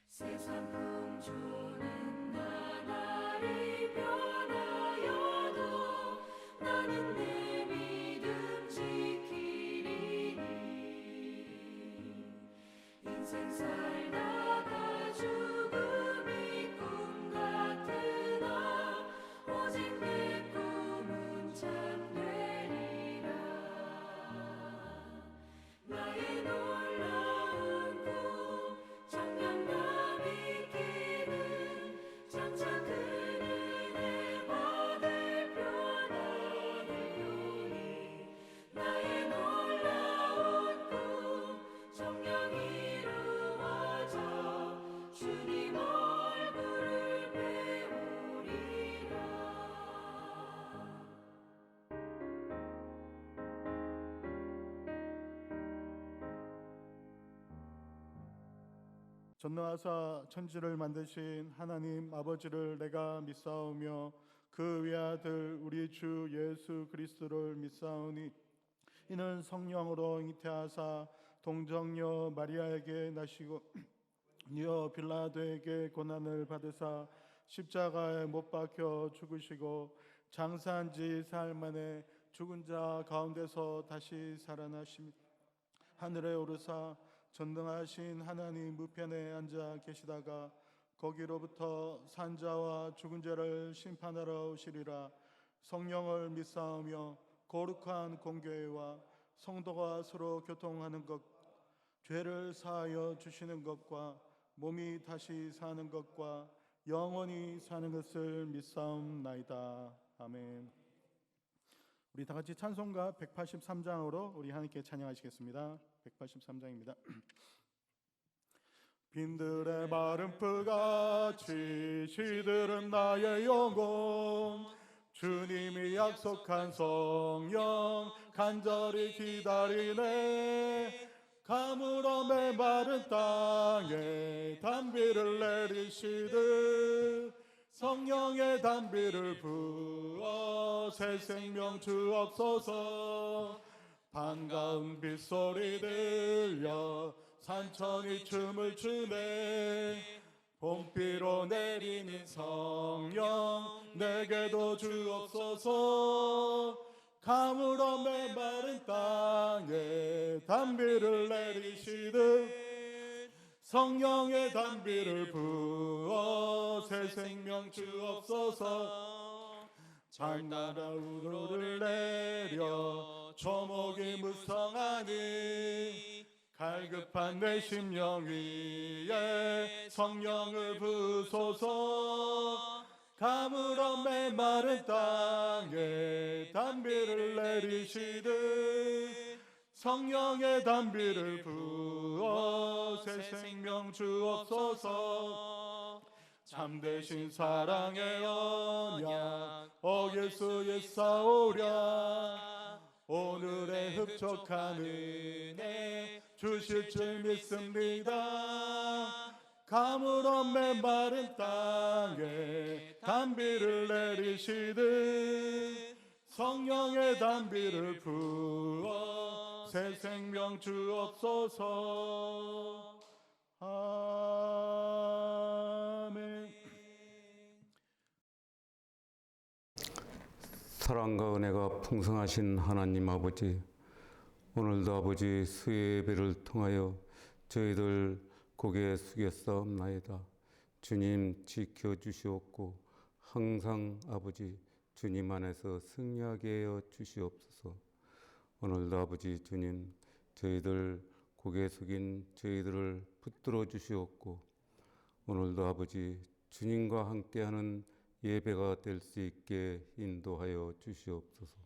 세상 풍조는 나날이 변하여도 나는 내 믿음 지키리니. 인생 살다가 죽음이 꿈 같으나 오직 내 꿈은 참되리라. 나의 놀라운 꿈 정녕 나 믿기는 장차 그 은혜 받을 표나되오니. 나의 놀라운 꿈 정녕 이루어져 주님 얼굴을 배우리라. 전능하사 천지를 만드신 하나님 아버지를 내가 믿사오며 그 외아들 우리 주 예수 그리스도를 믿사오니 이는 성령으로 잉태하사 동정녀 마리아에게 나시고 니어 빌라도에게 고난을 받으사 십자가에 못 박혀 죽으시고 장사한 지 사흘 만에 죽은 자 가운데서 다시 살아나시며 하늘에 오르사 전능하신 하나님 우편에 앉아 계시다가 거기로부터 산자와 죽은 자를 심판하러 오시리라. 성령을 믿사오며 거룩한 공교회와 성도가 서로 교통하는 것, 죄를 사하여 주시는 것과 몸이 다시 사는 것과 영원히 사는 것을 믿사옵나이다. 아멘. 우리 다 같이 찬송가 183장으로 우리 하나님께 찬양하시겠습니다. 183장입니다. 빈들의 마른 풀같이 시들은 나의 영혼, 주님이 약속한 성령 간절히 기다리네. 가물어 메마른 땅에 단비를 내리시듯 성령의 단비를 부어 새 생명 주옵소서. 반가운 빗소리 들려 산천이 춤을 추네. 봄비로 내리는 성령 내게도 주옵소서. 가물어 메마른 땅에 단비를 내리시듯 성령의 단비를 부어 새 생명 주옵소서. 장나라 우로를 내려 초목이 무성하니 갈급한 내 심령 위에 성령을 부소서. 가물어 메마른 땅에 단비를 내리시듯 성령의 단비를 부어 새 생명 주옵소서. 참되신 사랑의 언약 예수 예사오랴. 오늘의 흡족한 은혜 주실 줄 믿습니다. 가물어 메마른 땅에 단비를 내리시듯 성령의 단비를 부어 새 생명 주옵소서. 아멘. 사랑과 은혜가 풍성하신 하나님 아버지, 오늘도 아버지 수요 예배를 통하여 저희들 고개 숙였사옵나이다. 주님 지켜주시옵고 항상 아버지 주님 안에서 승리하게 하여 주시옵소서. 오늘도 아버지 주님 저희들 고개 숙인 저희들을 붙들어 주시옵고 오늘도 아버지 주님과 함께하는 예배가 될 수 있게 인도하여 주시옵소서.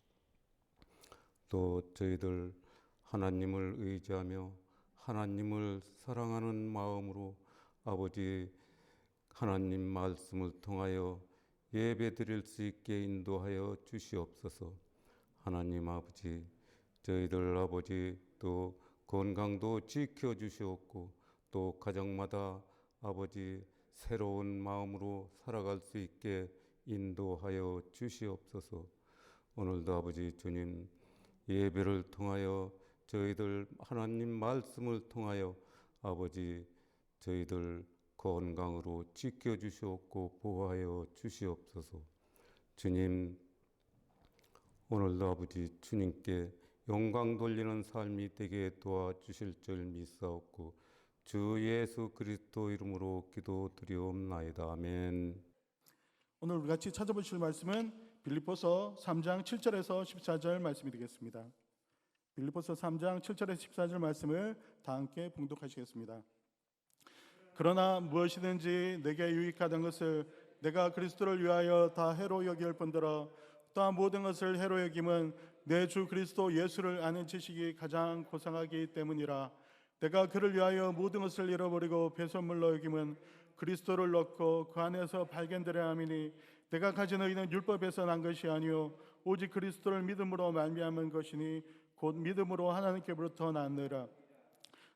또 저희들 하나님을 의지하며 하나님을 사랑하는 마음으로 아버지 하나님 말씀을 통하여 예배 드릴 수 있게 인도하여 주시옵소서. 하나님 아버지 저희들 아버지 또 건강도 지켜 주시옵고 또 가정마다 아버지 새로운 마음으로 살아갈 수 있게 인도하여 주시옵소서. 오늘도 아버지 주님 예배를 통하여 저희들 하나님 말씀을 통하여 아버지 저희들 건강으로 지켜주시옵고 보호하여 주시옵소서. 주님 오늘도 아버지 주님께 영광 돌리는 삶이 되게 도와주실 줄 믿사옵고 주 예수 그리스도 이름으로 기도드리옵나이다. 아멘. 오늘 우리 같이 찾아보실 말씀은 빌립보서 3장 7절에서 14절 말씀이 되겠습니다. 빌립보서 3장 7절에서 14절 말씀을 다 함께 봉독하시겠습니다. 그러나 무엇이든지 내게 유익하던 것을 내가 그리스도를 위하여 다 해로 여길 뿐더러 또한 모든 것을 해로 여김은 내 주 그리스도 예수를 아는 지식이 가장 고상하기 때문이라. 내가 그를 위하여 모든 것을 잃어버리고 배설물로 여김은 그리스도를 얻고 그 안에서 발견되려 함이니 내가 가진 의는 율법에서 난 것이 아니요 오직 그리스도를 믿음으로 말미암은 것이니 곧 믿음으로 하나님께로부터 났느라.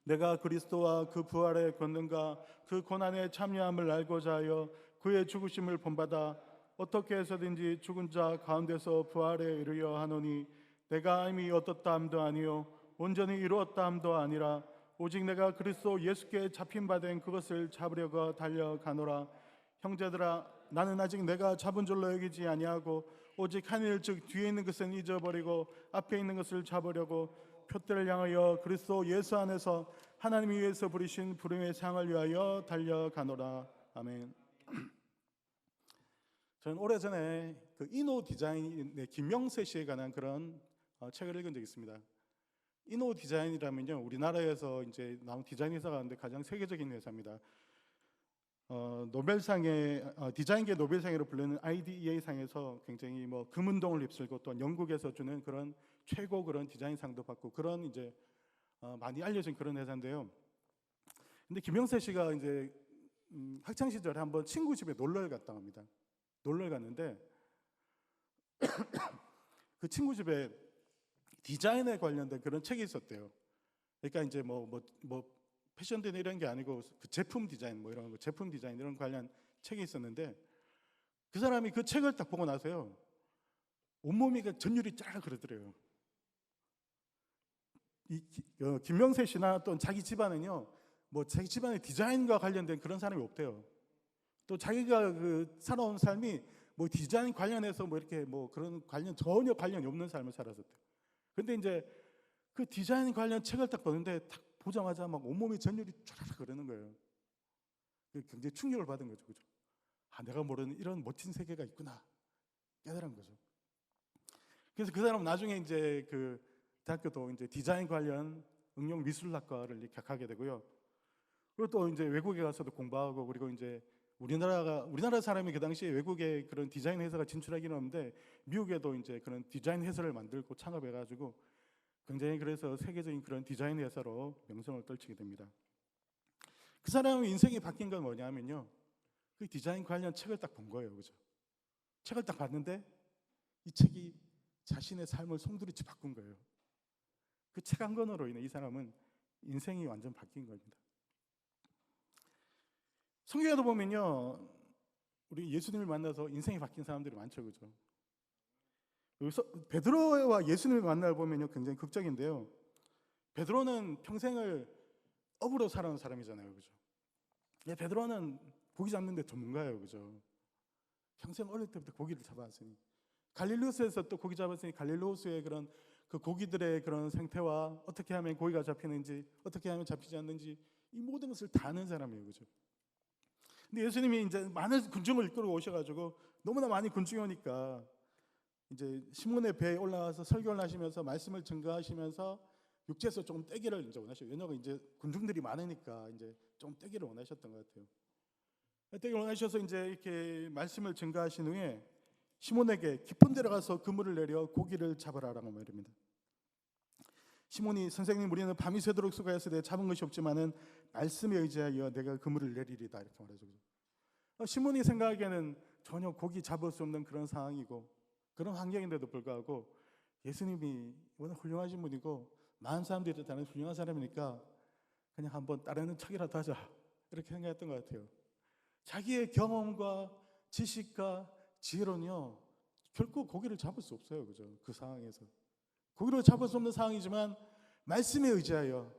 내가 그리스도와 그 부활의 권능과 그 고난의 참여함을 알고자 하여 그의 죽으심을 본받아 어떻게 해서든지 죽은 자 가운데서 부활에 이르려 하노니 내가 이미 얻었다 함도 아니요 온전히 이루었다 함도 아니라 오직 내가 그리스도 예수께 잡힌 바 된 그것을 잡으려고 달려가노라. 형제들아 나는 아직 내가 잡은 줄로 여기지 아니하고 오직 한 일 즉 뒤에 있는 것은 잊어버리고 앞에 있는 것을 잡으려고 표대를 향하여 그리스도 예수 안에서 하나님이 위해서 부르신 부름의 상을 위하여 달려가노라. 아멘. 저는 오래전에 그 이노 디자인의 김명세 씨에 관한 그런 책을 읽은 적이 있습니다. 이노 디자인이라면요 우리나라에서 이제 나온 디자인 회사 가운데 가장 세계적인 회사입니다. 노벨상의 디자인계 노벨상으로 불리는 IDEA 상에서 굉장히 뭐 금은동을 휩쓸고 또 영국에서 주는 그런 최고 그런 디자인상도 받고 그런 이제 많이 알려진 그런 회사인데요. 근데 김영세 씨가 이제 학창 시절에 한번 친구 집에 놀러를 갔다 옵니다. 놀러를 갔는데 그 친구 집에 디자인에 관련된 그런 책이 있었대요. 그러니까 이제 뭐 패션 디자인 이런 게 아니고 그 제품 디자인 뭐 이런 거 제품 디자인 이런 관련 책이 있었는데 그 사람이 그 책을 딱 보고 나서요 온몸이 전율이 쫙 그러더래요. 김명세 씨나 또 자기 집안은요 뭐 자기 집안의 디자인과 관련된 그런 사람이 없대요. 또 자기가 그 살아온 삶이 뭐 디자인 관련해서 뭐 이렇게 뭐 그런 전혀 관련이 없는 삶을 살았었대요. 근데 이제 그 디자인 관련 책을 딱 보는데 딱 보자마자 막 온몸이 전율이 쫙 그러는 거예요. 굉장히 충격을 받은 거죠, 그죠? 아, 내가 모르는 이런 멋진 세계가 있구나 깨달은 거죠. 그래서 그 사람은 나중에 이제 그 대학교도 이제 디자인 관련 응용 미술학과를 이렇게 가게 되고요. 그리고 또 이제 외국에 가서도 공부하고 그리고 이제 우리나라 사람이 그 당시에 외국에 그런 디자인 회사가 진출하기는 없는데 미국에도 이제 그런 디자인 회사를 만들고 창업해가지고 굉장히 그래서 세계적인 그런 디자인 회사로 명성을 떨치게 됩니다. 그 사람의 인생이 바뀐 건 뭐냐면요, 그 디자인 관련 책을 딱 본 거예요, 그죠? 책을 딱 봤는데 이 책이 자신의 삶을 송두리째 바꾼 거예요. 그 책 한 권으로 인해 이 사람은 인생이 완전 바뀐 겁니다. 성경에도 보면요, 우리 예수님을 만나서 인생이 바뀐 사람들이 많죠, 그죠? 여기서 베드로와 예수님을 만나 보면요, 굉장히 극적인데요. 베드로는 평생을 업으로 살아온 사람이잖아요, 그죠? 베드로는 고기 잡는 데 전문가예요, 그죠? 평생 어릴 때부터 고기를 잡아왔으니, 갈릴리 호수에서 또 고기 잡았으니 갈릴리 호수의 그런 그 고기들의 그런 생태와 어떻게 하면 고기가 잡히는지, 어떻게 하면 잡히지 않는지 이 모든 것을 다 아는 사람이에요, 그죠? 근데 예수님이 이제 많은 군중을 이끌고 오셔가지고 너무나 많이 군중이 오니까 이제 시몬의 배에 올라가서 설교를 하시면서 말씀을 증거하시면서 육체에서 조금 떼기를 이제 원하셔요. 왜냐하면 이제 군중들이 많으니까 이제 좀 떼기를 원하셨던 것 같아요. 떼기를 원하셔서 이제 이렇게 말씀을 증거하신 후에 시몬에게 깊은 데로 가서 그물을 내려 고기를 잡으라라고 말입니다. 시몬이 선생님 우리는 밤이 새도록 수고하였으되 잡은 것이 없지만은 말씀에 의지하여 내가 그물을 내리리다 이렇게 말하죠. 시몬이 생각하기에는 전혀 고기 잡을 수 없는 그런 상황이고 그런 환경인데도 불구하고 예수님이 워낙 훌륭하신 분이고 많은 사람들이 다른 훌륭한 사람이니까 그냥 한번 따르는 척이라도 하자 이렇게 생각했던 것 같아요. 자기의 경험과 지식과 지혜로는요 결코 고기를 잡을 수 없어요, 그죠? 그 상황에서 고기를 잡을 수 없는 상황이지만 말씀에 의지하여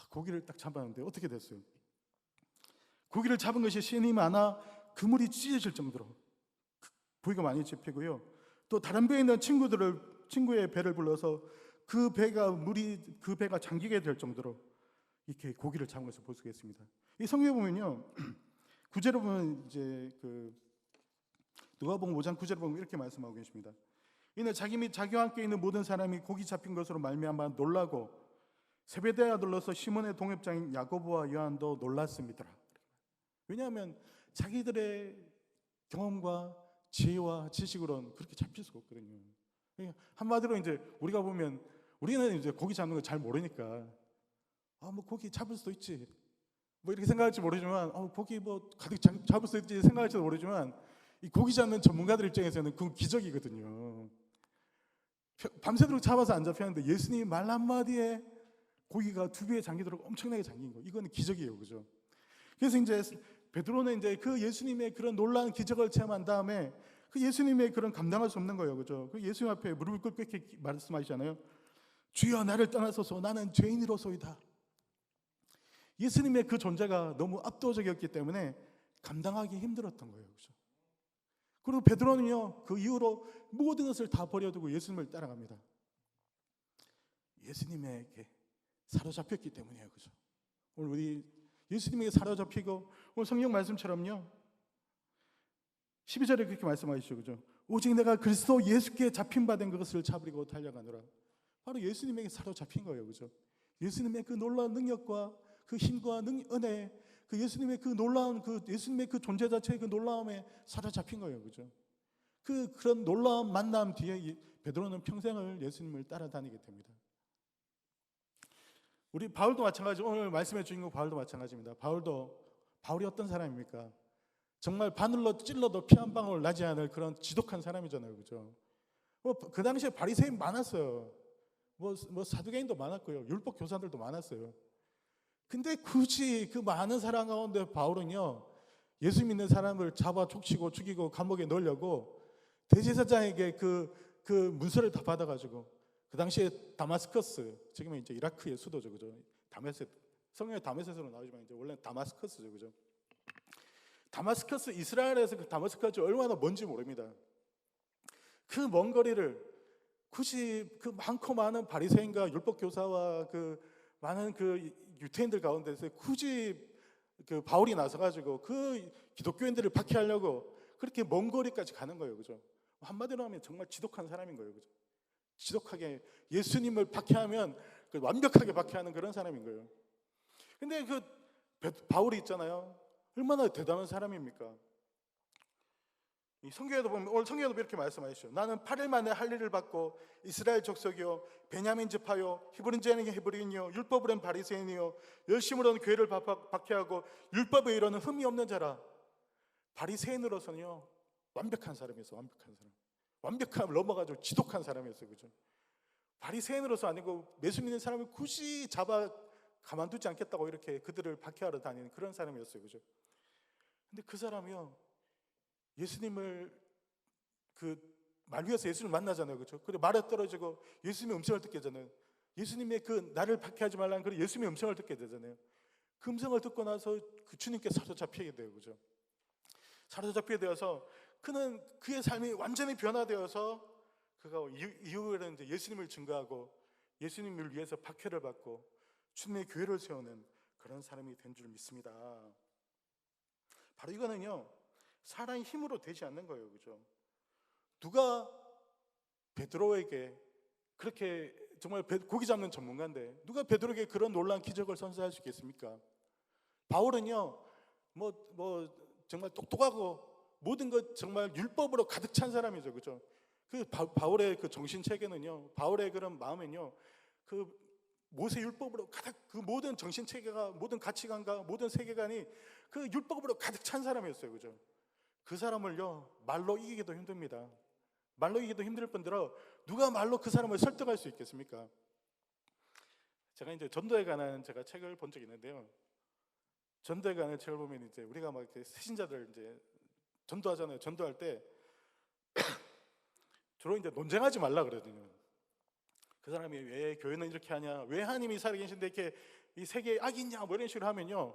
고기를 딱 잡았는데 어떻게 됐어요? 고기를 잡은 것이 신이 많아 그물이 찢어질 정도로 부위가 많이 잡히고요. 또 다른 배에 있는 친구의 배를 불러서 그 배가 잠기게 될 정도로 이렇게 고기를 잡은 것을 볼 수가 있습니다. 이 성경에 보면요, 구제로 보면 이제 그 누가복음 5장 9절에 보면 이렇게 말씀하고 계십니다. 이는 자기 및 자기와 함께 있는 모든 사람이 고기 잡힌 것으로 말미암아 놀라고 세베대와 둘러서 시몬의 동업자인 야고보와 요한도 놀랐습니다. 왜냐하면 자기들의 경험과 지혜와 지식으로는 그렇게 잡힐 수가 없거든요. 한마디로 이제 우리가 보면 우리는 이제 고기 잡는 거 잘 모르니까 뭐 고기 잡을 수도 있지 뭐 이렇게 생각할지 모르지만 고기 뭐 가득 잡을 수 있지 생각할지도 모르지만 이 고기 잡는 전문가들 입장에서는 그건 기적이거든요. 밤새도록 잡아서 안 잡혔는데 예수님이 말 한마디에 고기가 두 배에 잠기도록 엄청나게 잠긴 거, 이거는 기적이에요, 그죠? 그래서 이제 베드로는 이제 그 예수님의 그런 놀라운 기적을 체험한 다음에 그 예수님의 그런 감당할 수 없는 거예요, 그죠? 그 예수님 앞에 무릎을 꿇고 이렇게 말씀하시잖아요. 주여 나를 떠나소서 나는 죄인이로소이다. 예수님의 그 존재가 너무 압도적이었기 때문에 감당하기 힘들었던 거예요, 그죠? 그리고 베드로는요 그 이후로 모든 것을 다 버려두고 예수님을 따라갑니다. 예수님에게 사로잡혔기 때문이에요, 그죠? 오늘 우리 예수님에게 사로잡히고 오늘 성경 말씀처럼요 12절에 그렇게 말씀하시죠, 그죠? 오직 내가 그리스도 예수께 잡힌 바 된 그것을 잡으려고 달려가노라. 바로 예수님에게 사로잡힌 거예요, 그죠? 예수님의 그 놀라운 능력과 그 힘과 은혜, 그 예수님의 그 놀라운 예수님의 그 존재 자체의 그 놀라움에 사로잡힌 거예요, 그죠? 그런 놀라운 만남 뒤에 베드로는 평생을 예수님을 따라다니게 됩니다. 우리 바울도 마찬가지, 오늘 말씀의 주인공 바울도 마찬가지입니다. 바울이 어떤 사람입니까? 정말 바늘로 찔러도 피 한 방울 나지 않을 그런 지독한 사람이잖아요, 그죠? 그 당시에 바리새인 많았어요. 뭐 사두개인도 많았고요, 율법 교사들도 많았어요. 근데 굳이 그 많은 사람 가운데 바울은요 예수 믿는 사람을 잡아 족치고 죽이고 감옥에 넣으려고 대제사장에게 그 문서를 다 받아가지고 그 당시에 다마스커스, 지금은 이제 이라크의 수도죠, 그죠? 성경에 다메섹으로 나오지만 이제 원래 다마스커스죠, 그죠? 다마스커스, 이스라엘에서 그 다마스커스 얼마나 먼지 모릅니다. 그 먼 거리를 굳이 그 많고 많은 바리새인과 율법 교사와 그 많은 그 유태인들 가운데서 굳이 그 바울이 나서가지고 그 기독교인들을 박해하려고 그렇게 먼 거리까지 가는 거예요, 그죠? 한마디로 하면 정말 지독한 사람인 거예요, 그죠? 지독하게 예수님을 박해하면 완벽하게 박해하는 그런 사람인 거예요. 근데 그 바울이 있잖아요, 얼마나 대단한 사람입니까? 이 성경에도 보면 오늘 성경에도 이렇게 말씀하시죠. 나는 8일 만에 할 일을 받고 이스라엘 족속이요 베냐민 지파요 히브리인에게 히브리인이요 율법으로는 바리새인이요 열심으로는 교회를 박해하고 율법에 이르는 흠이 없는 자라. 바리새인으로서는요 완벽한 사람이었어. 완벽한 사람. 완벽함을 넘어가지고 지독한 사람이었어요. 그죠? 바리새인으로서 아니고 예수 믿는 사람을 굳이 잡아 가만두지 않겠다고 이렇게 그들을 박해하러 다니는 그런 사람이었어요. 그죠? 근데 그 사람이요 예수님을 말 위에서 예수님을 만나잖아요. 그죠? 그래 말에 떨어지고 예수님의 음성을 듣게 되잖아요. 예수님의 그 나를 박해하지 말라는 그 예수님의 음성을 듣게 되잖아요. 그 음성을 듣고 나서 그 주님께 사로잡히게 돼요. 그죠? 사로잡히게 되어서 그는 그의 삶이 완전히 변화되어서 그가 이후에는 이제 예수님을 증거하고 예수님을 위해서 박해를 받고 주님의 교회를 세우는 그런 사람이 된 줄 믿습니다. 바로 이거는요 사람의 힘으로 되지 않는 거예요. 그죠? 누가 베드로에게 그렇게 정말 고기 잡는 전문가인데 누가 베드로에게 그런 놀라운 기적을 선사할 수 있겠습니까? 바울은요 정말 똑똑하고 모든 것 정말 율법으로 가득 찬 사람이죠. 그죠? 그 바울의 그 정신 체계는요 바울의 그런 마음은요 그 모세 율법으로 가득 그 모든 정신 체계가 모든 가치관과 모든 세계관이 그 율법으로 가득 찬 사람이었어요. 그죠? 그 사람을요 말로 이기기도 힘듭니다. 말로 이기기도 힘들 뿐더러 누가 말로 그 사람을 설득할 수 있겠습니까? 제가 이제 전도에 관한 제가 책을 본 적이 있는데요. 전도에 관한 책을 보면 이제 우리가 막 이렇게 새신자들 이제 전도하잖아요. 전도할 때 주로 이제 논쟁하지 말라 그러거든요. 그 사람이 왜 교회는 이렇게 하냐, 왜 하나님이 살아계신데 이렇게 이 세계에 악이 있냐, 뭐 이런 식으로 하면요.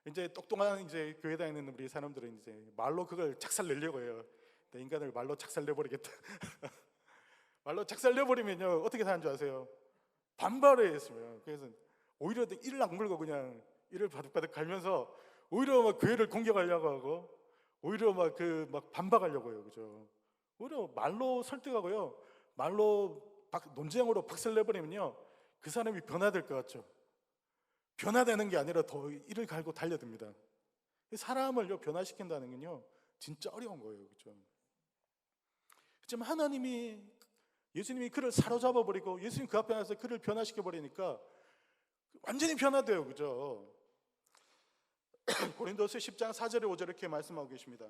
이제 똑똑한 이제 교회 다니는 우리 사람들은 이제 말로 그걸 작살내려고 해요. 내 인간을 말로 작살내버리겠다. 말로 작살내버리면요 어떻게 사는 줄 아세요? 반발을 했어요. 그래서 오히려 이를 악물고 그냥 이를 바득바득 갈면서 오히려 막 교회를 공격하려고 하고 오히려 막 반박하려고 해요. 그죠? 오히려 말로 설득하고요 말로 논쟁으로 박살내버리면요 그 사람이 변화될 것 같죠? 변화되는 게 아니라 더 이를 갈고 달려듭니다. 사람을요 변화시킨다는 건요 진짜 어려운 거예요. 그죠? 하지만 하나님이 예수님이 그를 사로잡아 버리고 예수님 그 앞에 나서 그를 변화시켜 버리니까 완전히 변화돼요. 그죠? 고린도서 10장 4절에 5절에 이렇게 말씀하고 계십니다.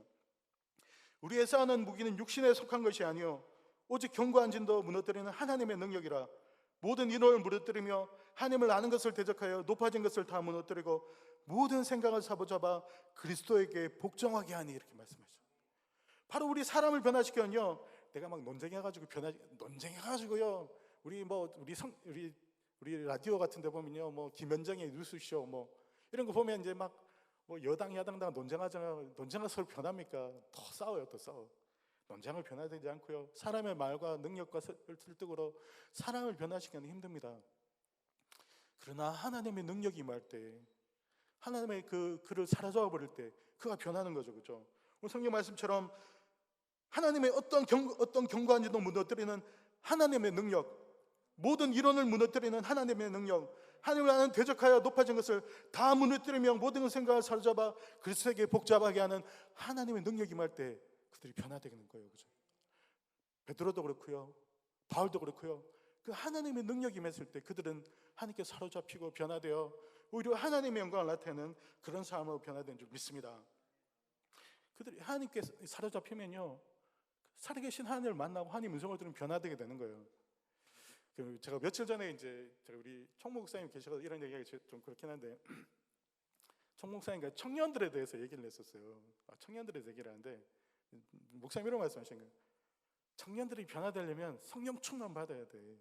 우리의 싸우는 무기는 육신에 속한 것이 아니요 오직 견고한 진도 무너뜨리는 하나님의 능력이라. 모든 인원을 무너뜨리며 하나님을 아는 것을 대적하여 높아진 것을 다 무너뜨리고 모든 생각을 사로잡아 그리스도에게 복종하게 하니 이렇게 말씀하죠. 바로 우리 사람을 변화시켜요. 내가 막 논쟁해가지고요. 우리 라디오 같은데 보면요, 뭐 김현정의 뉴스쇼 뭐 이런 거 보면 이제 막 뭐 여당 야당 다 논쟁하잖아요. 서로 변합니까? 더 싸워요, 더 싸워. 논쟁을 변화되지 않고요. 사람의 말과 능력과 설득으로 사람을 변화시키는 힘듭니다. 그러나 하나님의 능력이 임할 때, 하나님의 그를 사로잡아 버릴 때, 그가 변하는 거죠, 그죠? 오늘 성경 말씀처럼 하나님의 어떤 견고한지도 무너뜨리는 하나님의 능력, 모든 이론을 무너뜨리는 하나님의 능력, 하나님을 아는 대적하여 높아진 것을 다 무너뜨리며 모든 생각을 사로잡아 그리스도에게 복잡하게 하는 하나님의 능력이 임할 때 그들이 변화되는 거예요. 그죠? 베드로도 그렇고요. 바울도 그렇고요. 그 하나님의 능력이 임했을 때 그들은 하나님께 사로잡히고 변화되어 오히려 하나님의 영광을 나타내는 그런 삶으로 변화된 줄 믿습니다. 그들이 하나님께 사로잡히면요. 살아계신 하나님을 만나고 하나님 음성을 들으면 변화되게 되는 거예요. 제가 며칠 전에 이제 우리 총무 목사님 계셔서 이런 얘기가 좀 그렇긴 한데 총무 목사님과 청년들에 대해서 얘기를 했었어요. 청년들에 대해서 얘기를 하는데 목사님 이런 말씀하신 거예요. 청년들이 변화되려면 성령 충만 받아야 돼.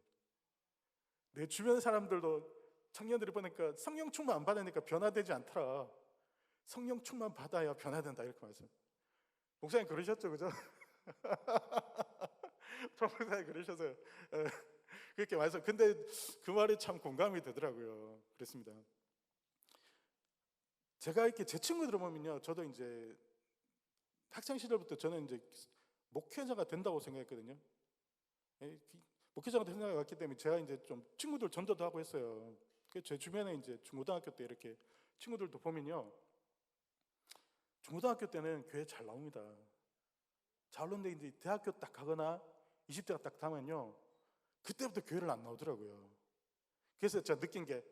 내 주변 사람들도 청년들이 보니까 성령 충만 안 받으니까 변화되지 않더라. 성령 충만 받아야 변화된다 이렇게 말씀. 목사님 그러셨죠, 그죠? 총무 목사님 그러셔서요. 그렇게 말씀. 근데 그 말이 참 공감이 되더라고요. 그렇습니다. 제가 이렇게 제 친구들 보면요, 저도 이제 학창 시절부터 저는 이제 목회자가 된다고 생각했거든요. 목회자가 된 생각이 왔기 때문에 제가 이제 좀 친구들 전도도 하고 했어요. 제 주변에 이제 중고등학교 때 이렇게 친구들도 보면요, 중고등학교 때는 교회 잘 나옵니다. 잘 오는데 이제 대학교 딱 가거나 20대가 딱 되면요, 그때부터 교회를 안 나오더라고요. 그래서 제가 느낀 게,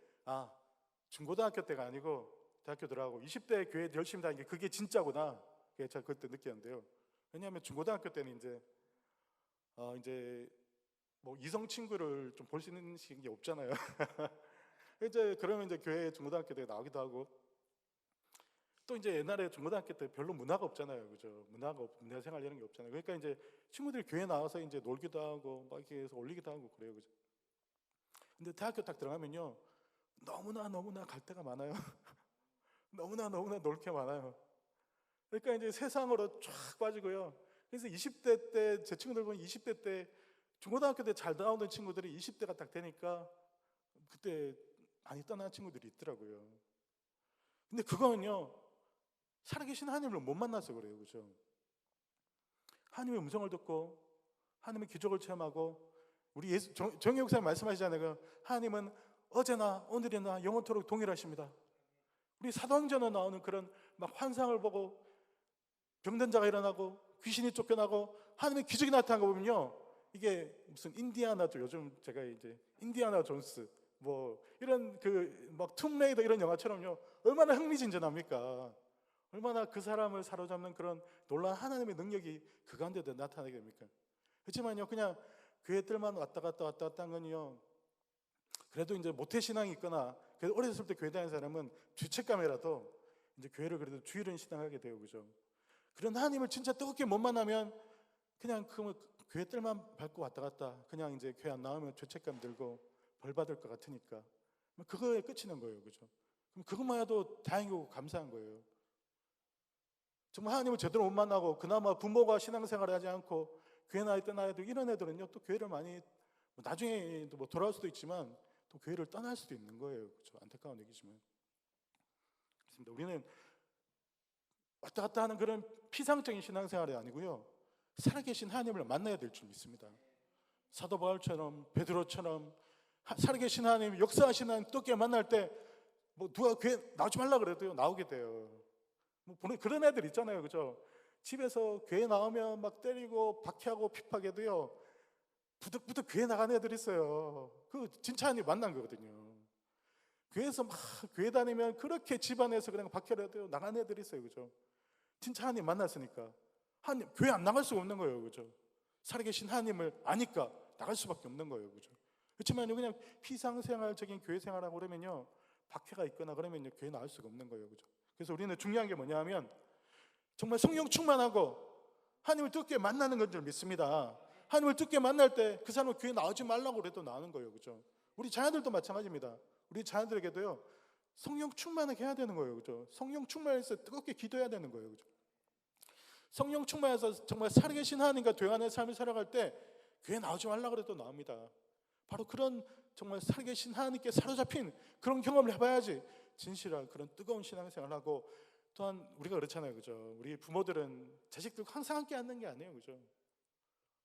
중고등학교 때가 아니고 대학교 들어가고 20대 교회 열심히 다니는 게 그게 진짜구나. 그게 제가 그때 느꼈는데요. 왜냐하면 중고등학교 때는 이제 뭐 이성 친구를 좀 볼 수 있는 게 없잖아요. 이제 그러면 이제 교회 중고등학교 때 나오기도 하고, 또 이제 옛날에 중고등학교 때 별로 문화가 없잖아요, 그죠? 문화 생활 이런 게 없잖아요. 그러니까 이제 친구들이 교회 나와서 이제 놀기도 하고 막 이렇게 해서 올리기도 하고 그래요, 그죠? 근데 대학교 딱 들어가면요, 너무나 갈 데가 많아요. 너무나 놀 게 많아요. 그러니까 이제 세상으로 쫙 빠지고요. 그래서 20대 때 제 친구들 보면 20대 때 중고등학교 때 잘 나오던 친구들이 20대가 딱 되니까 그때 많이 떠난 친구들이 있더라고요. 근데 그거는요, 살아계신 하나님을 못 만나서 그래요, 그죠? 하나님의 음성을 듣고 하나님의 기적을 체험하고, 우리 정의 목사님 말씀하시잖아요. 하나님은 어제나 오늘이나 영원토록 동일하십니다. 우리 사도행전에 나오는 그런 막 환상을 보고 병든 자가 일어나고 귀신이 쫓겨나고 하나님의 기적이 나타난 거 보면요, 이게 무슨 인디아나죠. 요즘 제가 이제 인디아나 존스 뭐 이런 그 막 툼레이더 이런 영화처럼요, 얼마나 흥미진진합니까? 얼마나 그 사람을 사로잡는 그런 놀라운 하나님의 능력이 그 가운데도 나타나게 됩니까? 그렇지만요, 그냥 교회들만 왔다 갔다 한 건요, 그래도 이제 모태신앙이 있거나 그래도 어렸을 때 교회 다니는 사람은 죄책감이라도 이제 교회를 그래도 주일은 신앙하게 돼요, 그죠? 그런 하나님을 진짜 뜨겁게 못 만나면 그냥 그 교회들만 밟고 왔다 갔다, 그냥 이제 교회 안 나오면 죄책감 들고 벌 받을 것 같으니까 그거에 끝이는 거예요, 그죠? 그럼 그것만 해도 다행이고 감사한 거예요. 정말 하나님을 제대로 못 만나고 그나마 부모가 신앙생활을 하지 않고 교회 나이 떠나야 돼, 이런 애들은요, 또 교회를 많이 나중에 뭐 돌아올 수도 있지만 또 교회를 떠날 수도 있는 거예요, 그렇죠? 안타까운 얘기지만. 그렇습니다. 우리는 왔다 갔다 하는 그런 피상적인 신앙생활이 아니고요, 살아계신 하나님을 만나야 될 줄 믿습니다. 사도 바울처럼, 베드로처럼 살아계신 하나님, 역사하신 하나님 뜨겁게 만날 때 뭐 누가 교회 나오지 말라 그래도요, 나오게 돼요. 뭐 그런 애들 있잖아요, 그죠? 집에서 교회 나오면 막 때리고 박해하고 핍박해도요, 부득부득 교회 나가는 애들 있어요. 그 진짜 하나님 만난 거거든요. 교회에서 막 교회 다니면 그렇게 집안에서 그냥 박해를 해도 나가는 애들 있어요, 그죠? 진짜 하나님 만났으니까 하나님 교회 안 나갈 수가 없는 거예요, 그죠? 살아계신 하나님을 아니까 나갈 수밖에 없는 거예요, 그죠? 그렇지만 그냥 피상생활적인 교회 생활하고 그러면요, 박해가 있거나 그러면요, 교회 나갈 수가 없는 거예요, 그죠? 그래서 우리는 중요한 게 뭐냐면 정말 성령 충만하고 하나님을 뜨겁게 만나는 건 줄 믿습니다. 하나님을 뜨겁게 만날 때 그 사람은 교회 나오지 말라고 그래도 나오는 거예요, 그죠? 우리 자녀들도 마찬가지입니다. 우리 자녀들에게도요, 성령 충만하게 해야 되는 거예요, 그죠? 성령 충만해서 뜨겁게 기도해야 되는 거예요, 그죠? 성령 충만해서 정말 살아계신 하나님과 교회하는 삶을 살아갈 때 교회 나오지 말라고 그래도 나옵니다. 바로 그런 정말 살아계신 하나님께 사로잡힌 그런 경험을 해봐야지 진실한 그런 뜨거운 신앙생활하고, 또한 우리가 그렇잖아요, 그죠? 우리 부모들은 자식들과 항상 함께 앉는 게 아니에요, 그죠?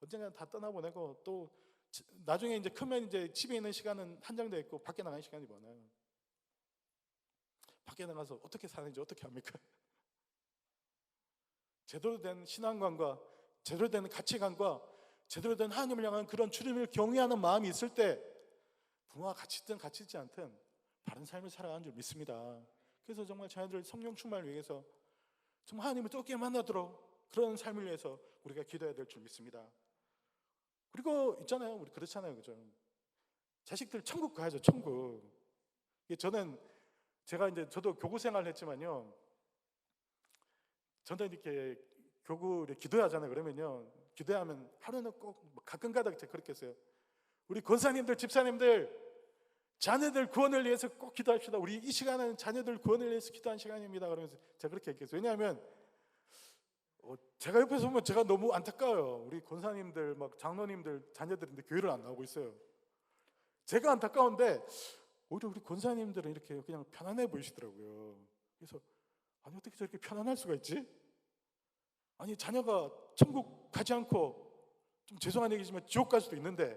언젠가 다 떠나보내고 또 나중에 이제 크면 이제 집에 있는 시간은 한정되어 있고 밖에 나가는 시간이 많아요. 밖에 나가서 어떻게 사는지 어떻게 합니까? 제대로 된 신앙관과 제대로 된 가치관과 제대로 된 하나님을 향한 그런 주님을 경외하는 마음이 있을 때 부모와 같이 있든 같이 있지 않든 바른 삶을 살아가는 줄 믿습니다. 그래서 정말 자녀들 성령 충만을 위해서 정말 하나님을 뜨겁게 만나도록 그런 삶을 위해서 우리가 기도해야 될 줄 믿습니다. 그리고 있잖아요, 우리 그렇잖아요, 그죠? 자식들 천국 가야죠, 천국. 저도 교구 생활을 했지만요, 저는 이렇게 교구 기도하잖아요. 그러면요, 기도하면 하루는 꼭 가끔가다 그렇게 했어요. 우리 권사님들, 집사님들, 자녀들 구원을 위해서 꼭 기도합시다. 우리 이 시간은 자녀들 구원을 위해서 기도하는 시간입니다. 그러면서 제가 그렇게 얘기했어요. 왜냐하면 제가 옆에서 보면 제가 너무 안타까워요. 우리 권사님들, 막 장로님들, 자녀들인데 교회를 안 나오고 있어요. 제가 안타까운데 오히려 우리 권사님들은 이렇게 그냥 편안해 보이시더라고요. 그래서 아니 어떻게 저렇게 편안할 수가 있지? 아니 자녀가 천국 가지 않고, 좀 죄송한 얘기지만 지옥 갈 수도 있는데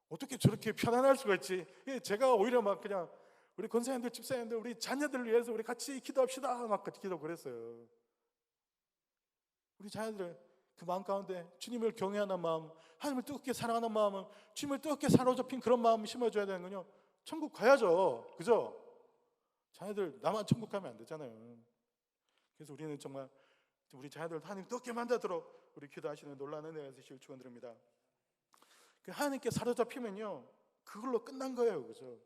어떻게 저렇게 편안할 수가 있지? 제가 오히려 막 그냥 우리 권사님들, 집사님들, 우리 자녀들을 위해서 우리 같이 기도합시다 막 기도 그랬어요. 우리 자녀들 그 마음 가운데 주님을 경외하는 마음, 하나님을 뜨겁게 사랑하는 마음은 주님을 뜨겁게 사로잡힌 그런 마음을 심어줘야 되는군요. 천국 가야죠. 그죠? 자녀들 나만 천국 가면 안 되잖아요. 그래서 우리는 정말 우리 자녀들 하나님 뜨겁게 만나도록 우리 기도하시는 놀라운 은혜가 되시길 축원드립니다. 그 하나님께 사로잡히면요 그걸로 끝난 거예요. 그죠?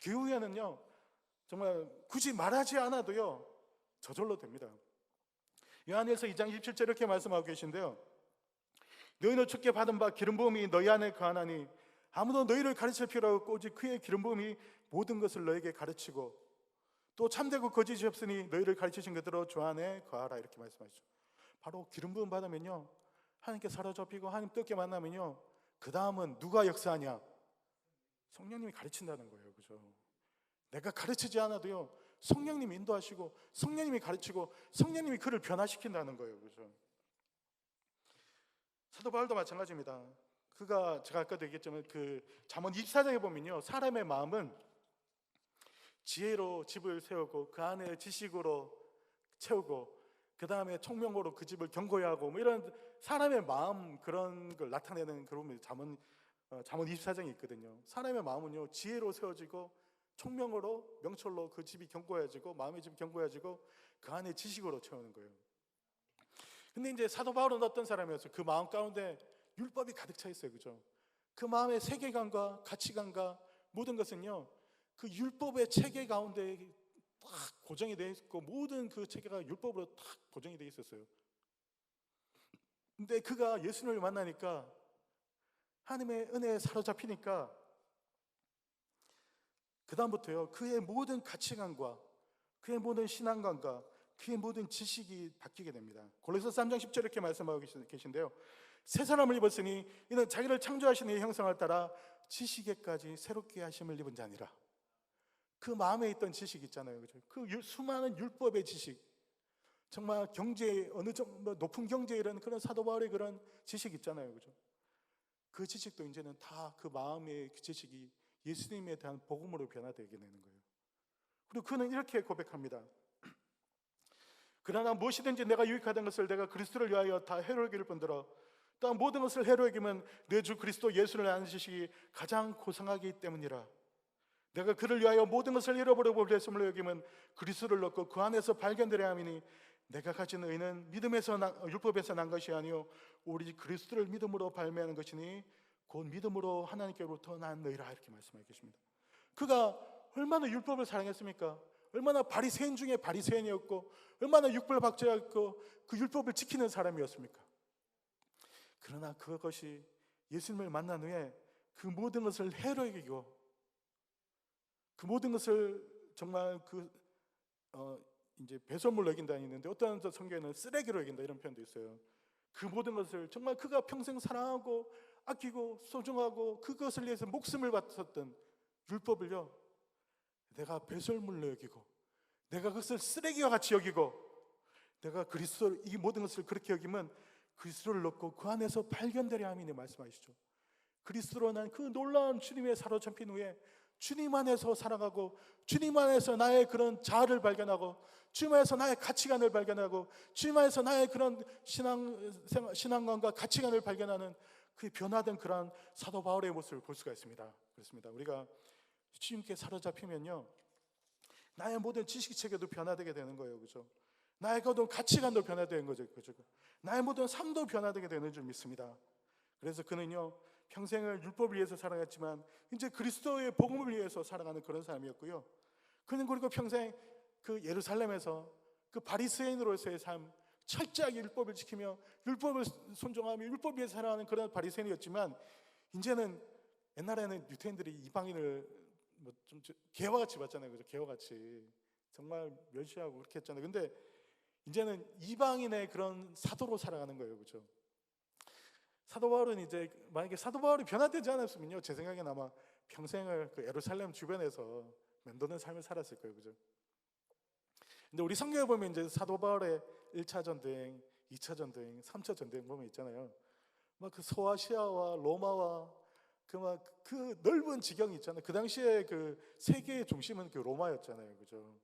그 후에는요 정말 굳이 말하지 않아도요 저절로 됩니다. 요한일서 2장 27절 이렇게 말씀하고 계신데요, 너희는 주께 받은 바 기름 부음이 너희 안에 거하나니 아무도 너희를 가르칠 필요 없고 오직 그의 기름 부음이 모든 것을 너에게 가르치고 또 참되고 거짓이 없으니 너희를 가르치신 그대로 주 안에 거하라, 이렇게 말씀하시죠. 바로 기름 부음 받으면요 하나님께 사로잡히고 하나님 뜨겁게 만나면요 그 다음은 누가 역사하냐? 성령님이 가르친다는 거예요. 그죠? 내가 가르치지 않아도요 성령님이 인도하시고 성령님이 가르치고 성령님이 그를 변화시킨다는 거예요. 그죠? 사도 바울도 마찬가지입니다. 그가 제가 아까도 얘기했지만 그 잠언 24장에 보면요 사람의 마음은 지혜로 집을 세우고 그 안에 지식으로 채우고 그 다음에 총명으로 그 집을 견고히 하고 뭐 이런 사람의 마음 그런 걸 나타내는 그런 잠언 24장이 있거든요. 사람의 마음은요 지혜로 세워지고 총명으로 명철로 그 집이 견고해지고 마음의 집이 견고해지고 그 안에 지식으로 채우는 거예요. 근데 이제 사도 바울은 어떤 사람이었어요? 그 마음 가운데 율법이 가득 차 있어요. 그죠? 그 마음의 세계관과 가치관과 모든 것은요 그 율법의 체계 가운데 딱 고정이 되어 있고 모든 그 체계가 율법으로 딱 고정이 되어 있었어요. 근데 그가 예수님을 만나니까 하나님의 은혜에 사로잡히니까 그 다음부터요 그의 모든 가치관과 그의 모든 신앙관과 그의 모든 지식이 바뀌게 됩니다. 골로새서 3장 10절 이렇게 말씀하고 계신데요, 새 사람을 입었으니 이는 자기를 창조하신 이의 형상을 따라 지식에까지 새롭게 하심을 입은 자니라. 그 마음에 있던 지식 있잖아요. 그죠? 그 수많은 율법의 지식, 정말 경제 어느 정도 높은 경제 이런 그런 사도 바울의 그런 지식 있잖아요. 그죠? 그 지식도 이제는 다 그 마음의 그 지식이 예수님에 대한 복음으로 변화되게 되는 거예요. 그리고 그는 이렇게 고백합니다. 그러나 무엇이든지 내가 유익하던 것을 내가 그리스도를 위하여 다 해로 여길 뿐더러 또한 모든 것을 해로 여기면 내 주 그리스도 예수를 아는 지식이 가장 고상하기 때문이라. 내가 그를 위하여 모든 것을 잃어버리고 그랬음을 여기면 그리스도를 얻고 그 안에서 발견되려 함이니 내가 가진 의는 율법에서 난 것이 아니요 오직 그리스도를 믿음으로 발매하는 것이니 곧 믿음으로 하나님께로부터 난 너희라, 이렇게 말씀하고 계십니다. 그가 얼마나 율법을 사랑했습니까? 얼마나 바리새인 중에 바리새인이었고 얼마나 육벌박제였고 그 율법을 지키는 사람이었습니까? 그러나 그것이 예수님을 만난 후에 그 모든 것을 해로 여기고 그 모든 것을 정말 이제 배설물로 여긴다는 있는데 어떤 성경에는 쓰레기로 여긴다 이런 표현도 있어요. 그 모든 것을 정말 그가 평생 사랑하고 아끼고 소중하고 그것을 위해서 목숨을 바쳤던 율법을요 내가 배설물로 여기고 내가 그것을 쓰레기와 같이 여기고 내가 그리스도 이 모든 것을 그렇게 여기면 그리스도를 넣고 그 안에서 발견되려 함이니 말씀하시죠. 그리스도로 난 그 놀라운 주님의 사로잡힌 후에 주님 안에서 살아가고 주님 안에서 나의 그런 자아를 발견하고 주님 안에서 나의 가치관을 발견하고 주님 안에서 나의 그런 신앙관과 가치관을 발견하는 그 변화된 그러한 사도 바울의 모습을 볼 수가 있습니다. 그렇습니다. 우리가 주님께 사로잡히면요 나의 모든 지식체계도 변화되게 되는 거예요. 그죠? 나의 모든 가치관도 변화되는 거죠. 그죠? 나의 모든 삶도 변화되게 되는 줄 믿습니다. 그래서 그는요 평생을 율법을 위해서 살아갔지만 이제 그리스도의 복음을 위해서 살아가는 그런 사람이었고요. 그는 그리고 평생 그 예루살렘에서 그 바리새인으로서의 삶, 철저하게 율법을 지키며 율법을 순종하며 율법 위에서 살아가는 그런 바리새인이었지만 이제는 옛날에는 유대인들이 이방인을 좀 개와같이 봤잖아요. 그죠? 개와같이 정말 멸시하고 그렇게 했잖아요. 근데 이제는 이방인의 그런 사도로 살아가는 거예요. 그죠? 사도 바울은 이제 만약에 사도 바울이 변화되지 않았으면요 제 생각엔 아마 평생을 그 예루살렘 주변에서 맴도는 삶을 살았을 거예요. 그죠? 근데 우리 성경에 보면 이제 사도 바울의 1차 전쟁, 2차 전쟁, 3차 전쟁 보면 있잖아요. 막 그 소아시아와 로마와 그 넓은 지경이 있잖아요. 그 당시에 그 세계의 중심은 그 로마였잖아요. 그죠?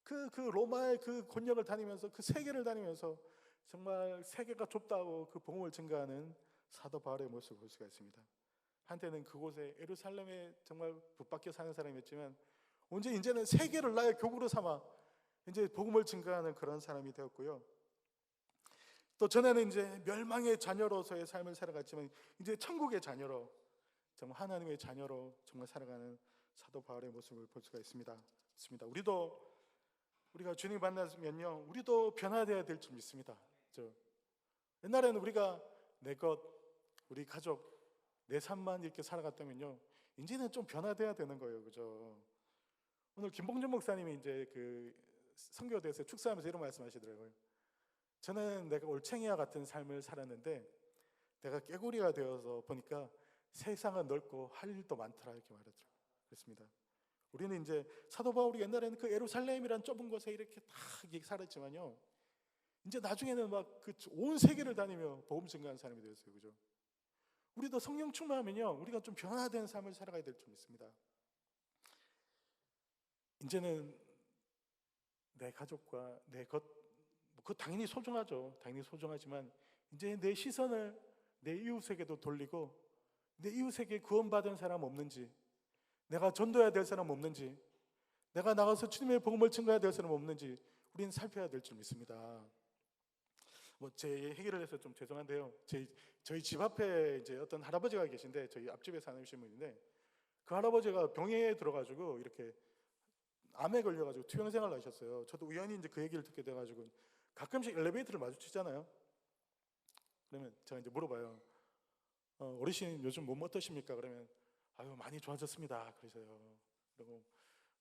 그 로마의 그 권력을 다니면서 그 세계를 다니면서 정말 세계가 좁다고 그 복음을 증거하는 사도 바울의 모습을 볼 수가 있습니다. 한때는 그곳에 예루살렘에 정말 붙박혀 사는 사람이었지만 이제는 세계를 나의 교구로 삼아 이제 복음을 증거하는 그런 사람이 되었고요. 또 전에는 이제 멸망의 자녀로서의 삶을 살아갔지만 이제 천국의 자녀로, 정말 하나님의 자녀로 정말 살아가는 사도 바울의 모습을 볼 수가 있습니다. 우리가 주님 만나면요, 우리도 변화되어야 될 줄 믿습니다. 옛날에는 우리가 내 것, 우리 가족, 내 삶만 이렇게 살아갔다면요, 이제는 좀 변화돼야 되는 거예요, 그죠? 오늘 김봉준 목사님이 이제 그 선교대에서 축사하면서 이런 말씀하시더라고요. 저는 내가 올챙이와 같은 삶을 살았는데 내가 깨구리가 되어서 보니까 세상은 넓고 할 일도 많더라, 이렇게 말하더라고요. 그렇습니다. 우리는 이제 사도 바울이 옛날에는 그 예루살렘이란 좁은 곳에 이렇게 다 살았지만요, 이제 나중에는 막 그 온 세계를 다니며 복음 증거하는 사람이 되었어요, 그죠? 우리도 성령 충만하면요, 우리가 좀 변화된 삶을 살아가야 될 줄 믿습니다. 이제는 내 가족과 내 것, 그거 당연히 소중하죠. 당연히 소중하지만 이제 내 시선을 내 이웃에게도 돌리고, 내 이웃에게 구원받은 사람 없는지, 내가 전도해야 될 사람 없는지, 내가 나가서 주님의 복음을 증거해야 될 사람 없는지 우리는 살펴야 될 줄 믿습니다. 제 얘기를 해서 좀 죄송한데요, 저희 집 앞에 이제 어떤 할아버지가 계신데, 저희 앞집에 사시는 분인데, 그 할아버지가 병에 들어가지고 이렇게 암에 걸려가지고 투병생활을 하셨어요. 저도 우연히 이제 그 얘기를 듣게 돼가지고 가끔씩 엘리베이터를 마주치잖아요. 그러면 제가 이제 물어봐요. 어르신 요즘 몸 어떠십니까? 그러면 아유, 많이 좋아졌습니다. 그러세요. 그리고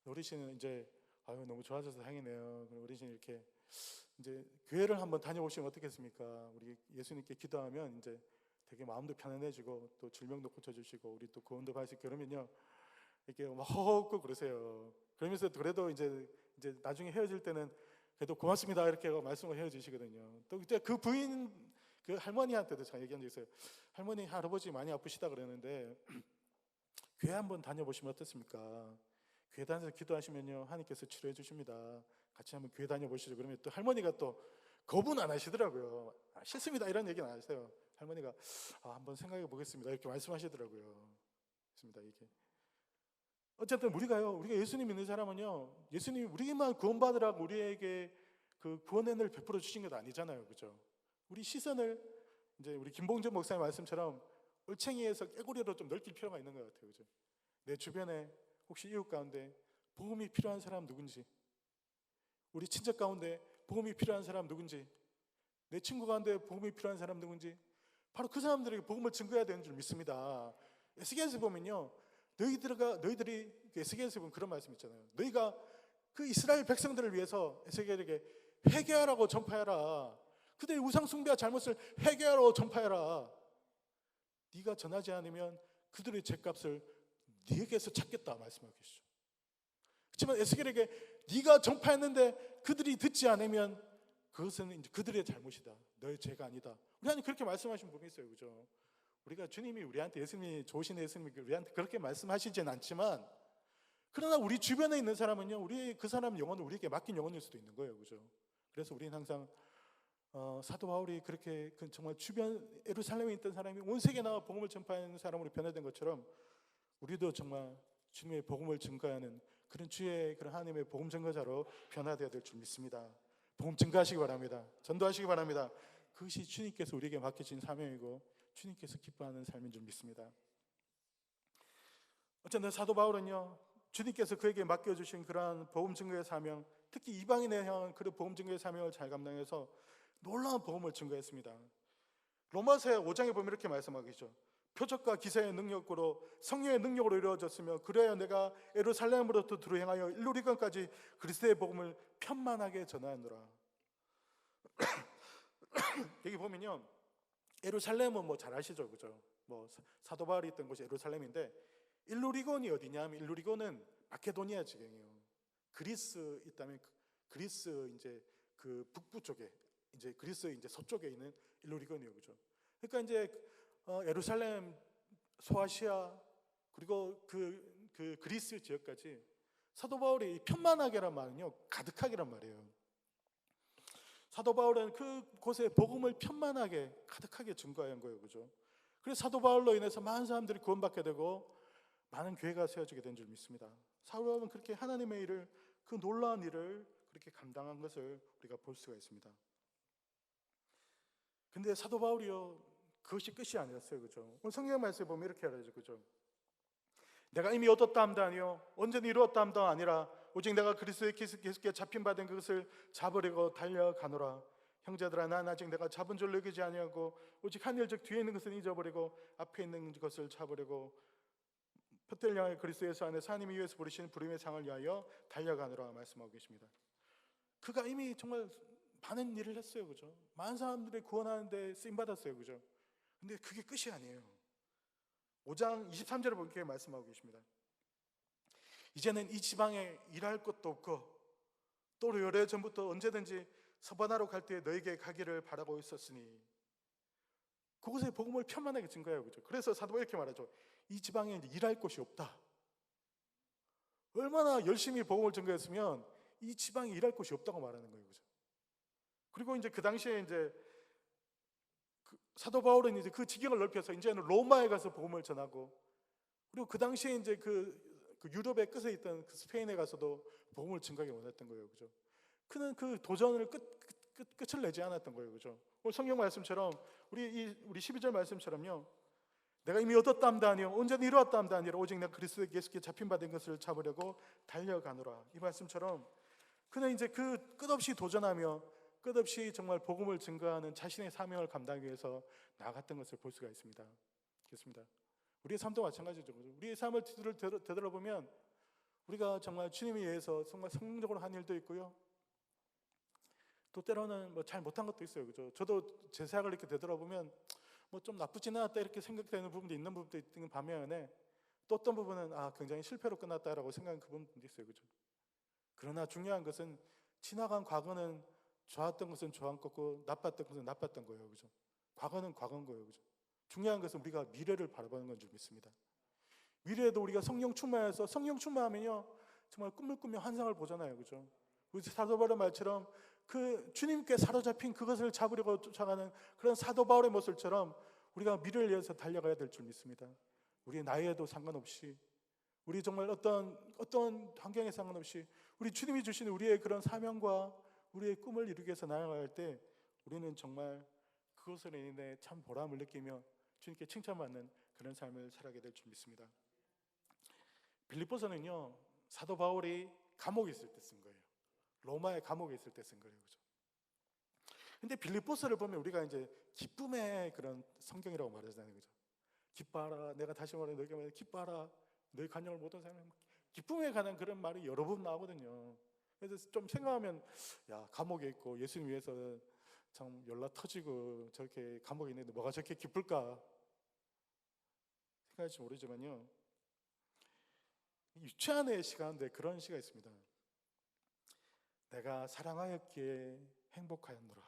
어르신은 이제 아유, 너무 좋아져서 다행이네요. 그럼 어르신 이렇게 이제 교회를 한번 다녀오시면 어떻겠습니까? 우리 예수님께 기도하면 이제 되게 마음도 편안해지고 또 질병도 고쳐주시고 우리 또 구원도 받을 수 있고, 그러면요 이렇게 막 허허 그러세요. 그러면서 그래도 이제 나중에 헤어질 때는 그래도 고맙습니다 이렇게 말씀을 헤어지시거든요. 또 그때 그 부인, 그 할머니한테도 제가 얘기한 적 있어요. 할머니, 할아버지 많이 아프시다 그러는데 교회 한번 다녀보시면 어떻습니까? 교회 다녀서 기도하시면요 하나님께서 치료해 주십니다. 같이 한번 교회 다녀보시죠. 그러면 또 할머니가 또 거부는 안 하시더라고요. 싫습니다 이런 얘기는 안 하세요. 할머니가 한번 생각해 보겠습니다 이렇게 말씀하시더라고요. 그렇습니다. 이게 어쨌든 우리가 예수님 믿는 사람은요, 예수님이 우리만 구원받으라고 우리에게 그 구원의 은혜를 베풀어 주신 것 아니잖아요, 그죠? 우리 시선을 이제 우리 김봉준 목사님 말씀처럼 올챙이에서 깨구리로 좀 넓힐 필요가 있는 것 같아요, 그죠? 내 주변에 혹시 이웃 가운데 복음이 필요한 사람 누군지, 우리 친척 가운데 복음이 필요한 사람 누군지, 내 친구 가운데 복음이 필요한 사람 누군지, 바로 그 사람들에게 복음을 증거해야 되는 줄 믿습니다. 에스겔서 보면요, 너희들이 에스겔에서 보면 그런 말씀 있잖아요. 너희가 그 이스라엘 백성들을 위해서 에스겔에게 회개하라고 전파해라. 그들의 우상 숭배와 잘못을 회개하라고 전파해라. 네가 전하지 않으면 그들의 죄값을 네게서 찾겠다 말씀하고 계시죠. 그렇지만 에스겔에게 네가 전파했는데 그들이 듣지 않으면 그것은 이제 그들의 잘못이다. 너의 죄가 아니다. 우리 하나님 그렇게 말씀하신 부분이 있어요, 그죠? 우리가 주님이 우리한테, 예수님이 좋으신 예수님이 우리한테 그렇게 말씀하시진 않지만, 그러나 우리 주변에 있는 사람은요, 우리 그 사람 영혼을 우리에게 맡긴 영혼일 수도 있는 거예요, 그죠? 그래서 우리는 항상 사도 바울이 그렇게 정말 주변 예루살렘에 있던 사람이 온 세계에 나와 복음을 전파하는 사람으로 변화된 것처럼 우리도 정말 주님의 복음을 증거하는 그런 주의 그런 하나님의 복음 증거자로 변화되어야 될 줄 믿습니다. 복음 증거하시기 바랍니다. 전도하시기 바랍니다. 그것이 주님께서 우리에게 맡겨진 사명이고 주님께서 기뻐하는 삶인 줄 믿습니다. 어쨌든 사도 바울은요, 주님께서 그에게 맡겨주신 그러한 복음 증거의 사명, 특히 이방인에 향한 그런 복음 증거의 사명을 잘 감당해서 놀라운 복음을 증거했습니다. 로마서 5장에 보면 이렇게 말씀하고 계시죠. 표적과 기사의 능력으로 성령의 능력으로 이루어졌으며 그래야 내가 예루살렘으로부터 두루 행하여 일루리건까지 그리스도의 복음을 편만하게 전하노라. 여기 보면요, 예루살렘은 뭐 잘 아시죠, 그죠? 뭐 사도 바울이 있던 곳이 예루살렘인데, 일루리곤이 어디냐면 일루리곤은 마케도니아 지경이에요. 그리스 있다면 그리스 이제 그 북부 쪽에, 이제 그리스 이제 서쪽에 있는 일루리곤이에요, 그죠? 그러니까 이제 예루살렘, 소아시아 그리고 그 그리스 지역까지 사도 바울이 편만하게란 말은요, 가득하게란 말이에요. 사도 바울은 그곳에 복음을 편만하게 가득하게 증거한 거예요. 그죠? 그래서 사도 바울로 인해서 많은 사람들이 구원받게 되고 많은 교회가 세워지게 된 줄 믿습니다. 사도 바울은 그렇게 하나님의 일을, 그 놀라운 일을 그렇게 감당한 것을 우리가 볼 수가 있습니다. 근데 사도 바울이요, 그것이 끝이 아니었어요. 그죠? 오늘 성경 말씀에 보면 이렇게 알아야죠. 그죠? 내가 이미 얻었다 함도 아니요 온전히 이루었다 함도 아니라 오직 내가 그리스도의 예수께 잡힌 바 된 그것을 잡으려고 달려가노라. 형제들아, 난 아직 내가 잡은 줄 여기지 아니하고 오직 한 일 즉 뒤에 있는 것은 잊어버리고 앞에 있는 것을 잡으려고 표대를 향해 그리스도 예수 안에서 하나님이 위에서 부르신 부름의 상을 위하여 달려가노라 말씀하고 계십니다. 그가 이미 정말 많은 일을 했어요. 그죠? 많은 사람들이 구원하는 데 쓰임 받았어요. 그죠? 근데 그게 끝이 아니에요. 5장 23절에 보면 이렇게 말씀하고 계십니다. 이제는 이 지방에 일할 것도 없고 또 오래 전부터 언제든지 서바나로 갈 때 너에게 가기를 바라고 있었으니, 그곳에 복음을 편만하게 증거해요. 그죠? 그래서 사도 이렇게 말하죠. 이 지방에 일할 곳이 없다. 얼마나 열심히 복음을 증거했으면 이 지방에 일할 곳이 없다고 말하는 거예요. 그죠? 그리고 이제 그 당시에 이제 사도 바울은 이제 그 지경을 넓혀서 이제는 로마에 가서 복음을 전하고, 그리고 그 당시에 이제 그 유럽의 끝에 있던 그 스페인에 가서도 복음을 증거하기 원했던 거예요. 그죠? 그는 그 도전을 끝을 내지 않았던 거예요. 그죠? 오늘 성경 말씀처럼 우리 12절 말씀처럼요. 내가 이미 얻었다 함도 아니요 온전히 이루었다 함도 아니라 오직 내가 그리스도 예수께 잡힌 바 된 것을 잡으려고 달려가노라. 이 말씀처럼 그는 이제 그 끝없이 도전하며 끝없이 정말 복음을 증거하는 자신의 사명을 감당하기 위해서 나아갔던 것을 볼 수가 있습니다. 그렇습니다. 우리의 삶도 마찬가지죠. 우리의 삶을 되돌아보면 우리가 정말 주님에 의해서 정말 성공적으로 한 일도 있고요. 또 때로는 뭐 잘 못한 것도 있어요. 그죠? 저도 제 생각을 이렇게 되돌아보면 뭐 좀 나쁘지는 않았다 이렇게 생각되는 부분도 있는 부분도 있는 반면에 또 어떤 부분은 굉장히 실패로 끝났다라고 생각하는 그 부분도 있어요. 그죠? 그러나 중요한 것은 지나간 과거는 좋았던 것은 좋은 거고 나빴던 것은 나빴던 거예요. 그죠? 과거는 과거인 거예요. 그죠? 중요한 것은 우리가 미래를 바라보는 건 줄 믿습니다. 미래에도 우리가 성령 충만해서, 성령 충만하면요 정말 꿈을 꾸며 환상을 보잖아요. 그죠? 우리 사도 바울의 말처럼 그 주님께 사로잡힌 그것을 잡으려고 쫓아가는 그런 사도 바울의 모습처럼 우리가 미래를 위해서 달려가야 될 줄 믿습니다. 우리의 나이에도 상관없이, 우리 정말 어떤 환경에 상관없이 우리 주님이 주신 우리의 그런 사명과 우리의 꿈을 이루기 위해서 나아갈 때 우리는 정말 그것으로 인해 참 보람을 느끼며 주님께 칭찬받는 그런 삶을 살아가게 될 줄 믿습니다. 빌립보서는요 사도 바울이 감옥에 있을 때 쓴 거예요. 로마의 감옥에 있을 때 쓴 거예요. 그죠? 근데 빌립보서를 보면 우리가 이제 기쁨의 그런 성경이라고 말하잖아요. 그죠? 기뻐하라, 내가 다시 말해 너에게 말해 기뻐하라, 너희 간영을 모든 사람이 기쁨에 관한 그런 말이 여러 번 나오거든요. 그래서 좀 생각하면 야 감옥에 있고 예수님 위해서 참 연락 터지고 저렇게 감옥에 있는데 뭐가 저렇게 기쁠까 생각할지 모르지만요, 유치한의 시간인데 그런 시가 있습니다. 내가 사랑하였기에 행복하였노라.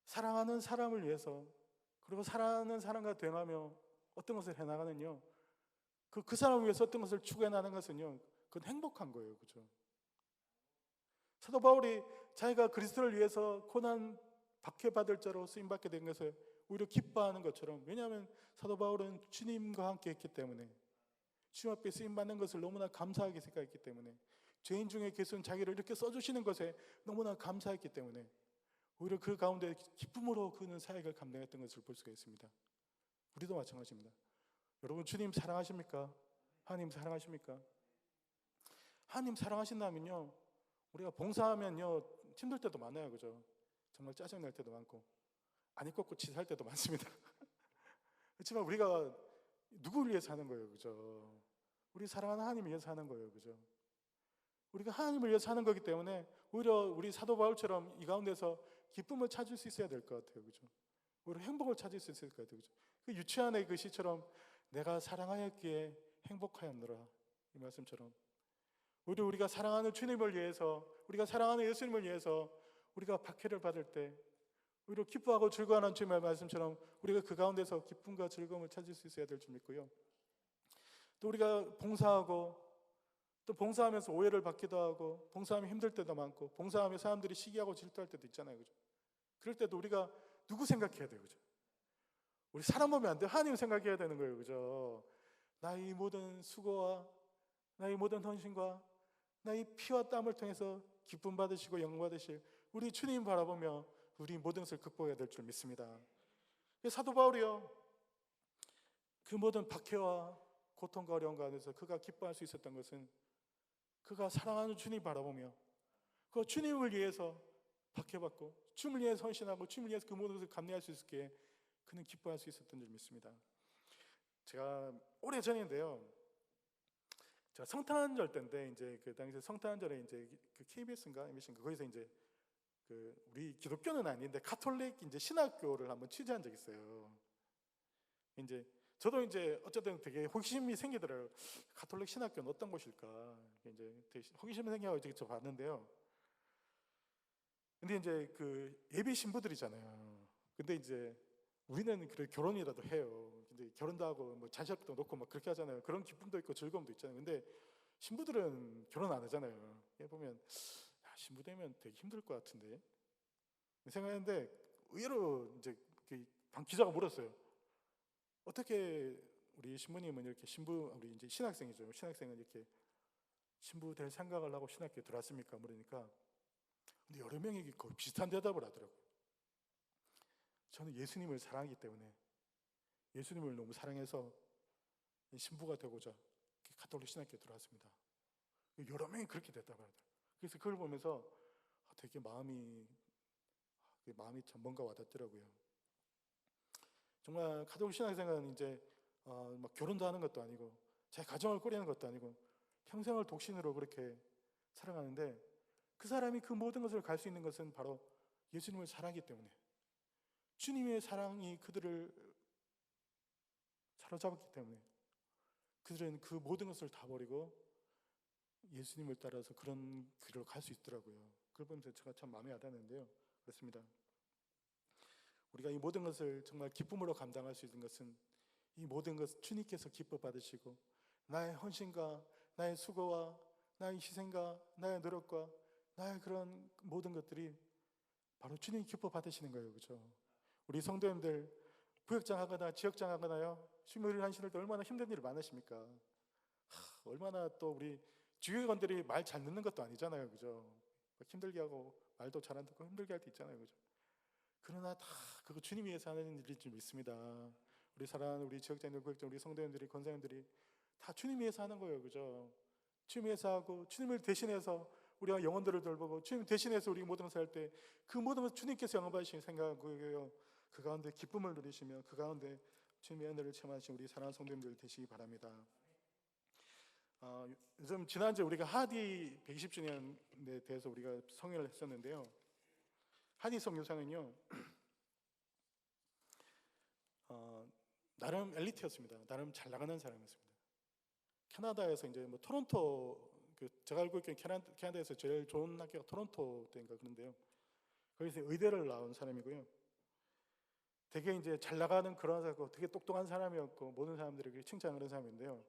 사랑하는 사람을 위해서, 그리고 사랑하는 사람과 대응하며 어떤 것을 해나가는요 그 사람을 위해서 어떤 것을 추구해 나가는 것은요 그건 행복한 거예요. 그죠? 사도 바울이 자기가 그리스도를 위해서 고난 박해받을 자로 쓰임받게 된 것을 오히려 기뻐하는 것처럼, 왜냐하면 사도 바울은 주님과 함께 했기 때문에, 주님 앞에 쓰임받는 것을 너무나 감사하게 생각했기 때문에, 죄인 중에 계신 자기를 이렇게 써주시는 것에 너무나 감사했기 때문에 오히려 그 가운데 기쁨으로 그는 사역을 감당했던 것을 볼 수가 있습니다. 우리도 마찬가지입니다. 여러분 주님 사랑하십니까? 하나님 사랑하십니까? 하나님 사랑하신다면요 우리가 봉사하면요 힘들 때도 많아요. 그죠? 정말 짜증날 때도 많고 아니 꺾고 치사할 때도 많습니다. 그렇지만 우리가 누구를 위해서 하는 거예요? 그죠? 우리 사랑하는 하나님을 위해서 하는 거예요. 그죠? 우리가 하나님을 위해서 하는 거기 때문에 오히려 우리 사도 바울처럼 이 가운데서 기쁨을 찾을 수 있어야 될 것 같아요. 그죠? 오히려 행복을 찾을 수 있을 것 같아요. 그죠? 그 유치한의 그 시처럼 내가 사랑하였기에 행복하였노라 이 말씀처럼 오히려 우리가 사랑하는 주님을 위해서, 우리가 사랑하는 예수님을 위해서 우리가 박해를 받을 때 오히려 기뻐하고 즐거워하는 주님의 말씀처럼 우리가 그 가운데서 기쁨과 즐거움을 찾을 수 있어야 될 줄 믿고요. 또 우리가 봉사하고 또 봉사하면서 오해를 받기도 하고, 봉사하면 힘들 때도 많고, 봉사하면 사람들이 시기하고 질투할 때도 있잖아요, 그죠? 그럴 때도 우리가 누구 생각해야 돼요, 그죠? 우리 사람 보면 안 돼요. 하나님 생각해야 되는 거예요, 그죠? 나의 모든 수고와 나의 모든 헌신과 나의 피와 땀을 통해서 기쁨 받으시고 영광 받으실 우리 주님 바라보며 우리 모든 것을 극복해야 될 줄 믿습니다. 사도 바울이요, 그 모든 박해와 고통과 어려움 가운데서 그가 기뻐할 수 있었던 것은 그가 사랑하는 주님 바라보며 그 주님을 위해서 박해받고 주님을 위해서 헌신하고 주님을 위해서 그 모든 것을 감내할 수 있었기에 그는 기뻐할 수 있었던 줄 믿습니다. 제가 오래전인데요, 제가 성탄절 때인데 이제 그 당시 성탄절에 이제 그 KBS인가 MBC인가 거기서 이제 그 우리 기독교는 아닌데 가톨릭 이제 신학교를 한번 취재한 적이 있어요. 이제 저도 이제 어쨌든 되게 호기심이 생기더라고요. 가톨릭 신학교는 어떤 곳일까? 이제 되게 호기심이 생겨가지고 저 봤는데요. 근데 이제 그 예비 신부들이잖아요. 근데 이제 우리는 그래 결혼이라도 해요. 근데 결혼도 하고 뭐 잔치도 놓고 막 그렇게 하잖아요. 그런 기쁨도 있고 즐거움도 있잖아요. 근데 신부들은 결혼 안 하잖아요. 보면 야, 신부 되면 되게 힘들 것 같은데 생각했는데 의외로 이제 방 기자가 물었어요. 어떻게 우리 신부님은 이렇게 신부 우리 이제 신학생이죠. 신학생은 이렇게 신부 될 생각을 하고 신학교에 들어왔습니까? 물으니까 근데 여러 명이 거의 비슷한 대답을 하더라고요. 저는 예수님을 사랑하기 때문에 예수님을 너무 사랑해서 신부가 되고자 가톨릭 신학교에 들어왔습니다. 여러 명이 그렇게 대답을 하더라고요. 그래서 그걸 보면서 되게 마음이 참 뭔가 와닿더라고요. 정말 가톨릭 신학생은 이제 막 결혼도 하는 것도 아니고 제 가정을 꾸리는 것도 아니고 평생을 독신으로 그렇게 살아가는데 그 사람이 그 모든 것을 갈 수 있는 것은 바로 예수님을 사랑하기 때문에 주님의 사랑이 그들을 사로잡았기 때문에 그들은 그 모든 것을 다 버리고 예수님을 따라서 그런 길로 갈 수 있더라고요. 그걸 보면서 제가 참 마음에 와닿는데요. 그렇습니다. 우리가 이 모든 것을 정말 기쁨으로 감당할 수 있는 것은 이 모든 것 주님께서 기뻐 받으시고 나의 헌신과 나의 수고와 나의 희생과 나의 노력과 나의 그런 모든 것들이 바로 주님이 기뻐 받으시는 거예요. 그렇죠? 우리 성도님들 부역장 하거나 지역장 하거나요, 휴무일 하시는 때 얼마나 힘든 일이 많으십니까? 얼마나 또 우리 주교관들이 말 잘 듣는 것도 아니잖아요. 그죠? 힘들게 하고 말도 잘 안 듣고 힘들게 할 때 있잖아요. 그죠? 그러나 다 그거 주님 위해서 하는 일일 줄 믿습니다. 우리 사랑하는 우리 지역장들, 구역장, 우리 성도님들이, 권사님들이 다 주님 위해서 하는 거예요. 그죠? 주님 위해서 하고 주님을 대신해서 우리가 영혼들을 돌보고 주님 대신해서 우리 모든 것을 할 때 그 모든 것을 주님께서 영업하시는 생각하고요. 그 가운데 기쁨을 누리시며 그 가운데 주님의 은혜를 체험하신 우리 사랑하는 성도님들 되시기 바랍니다. 요즘 지난주에 우리가 하디 120주년에 대해서 우리가 성회를 했었는데요. 하디 선교사는요, 나름 엘리트였습니다. 나름 잘 나가는 사람이었습니다. 캐나다에서 이제 뭐 토론토, 제가 알고 있기로는 캐나다에서 제일 좋은 학교가 토론토 때인가 그런데요. 거기서 의대를 나온 사람이고요. 되게 이제 잘 나가는 그런 사람이고 되게 똑똑한 사람이었고 모든 사람들에게 칭찬하는 사람인데요.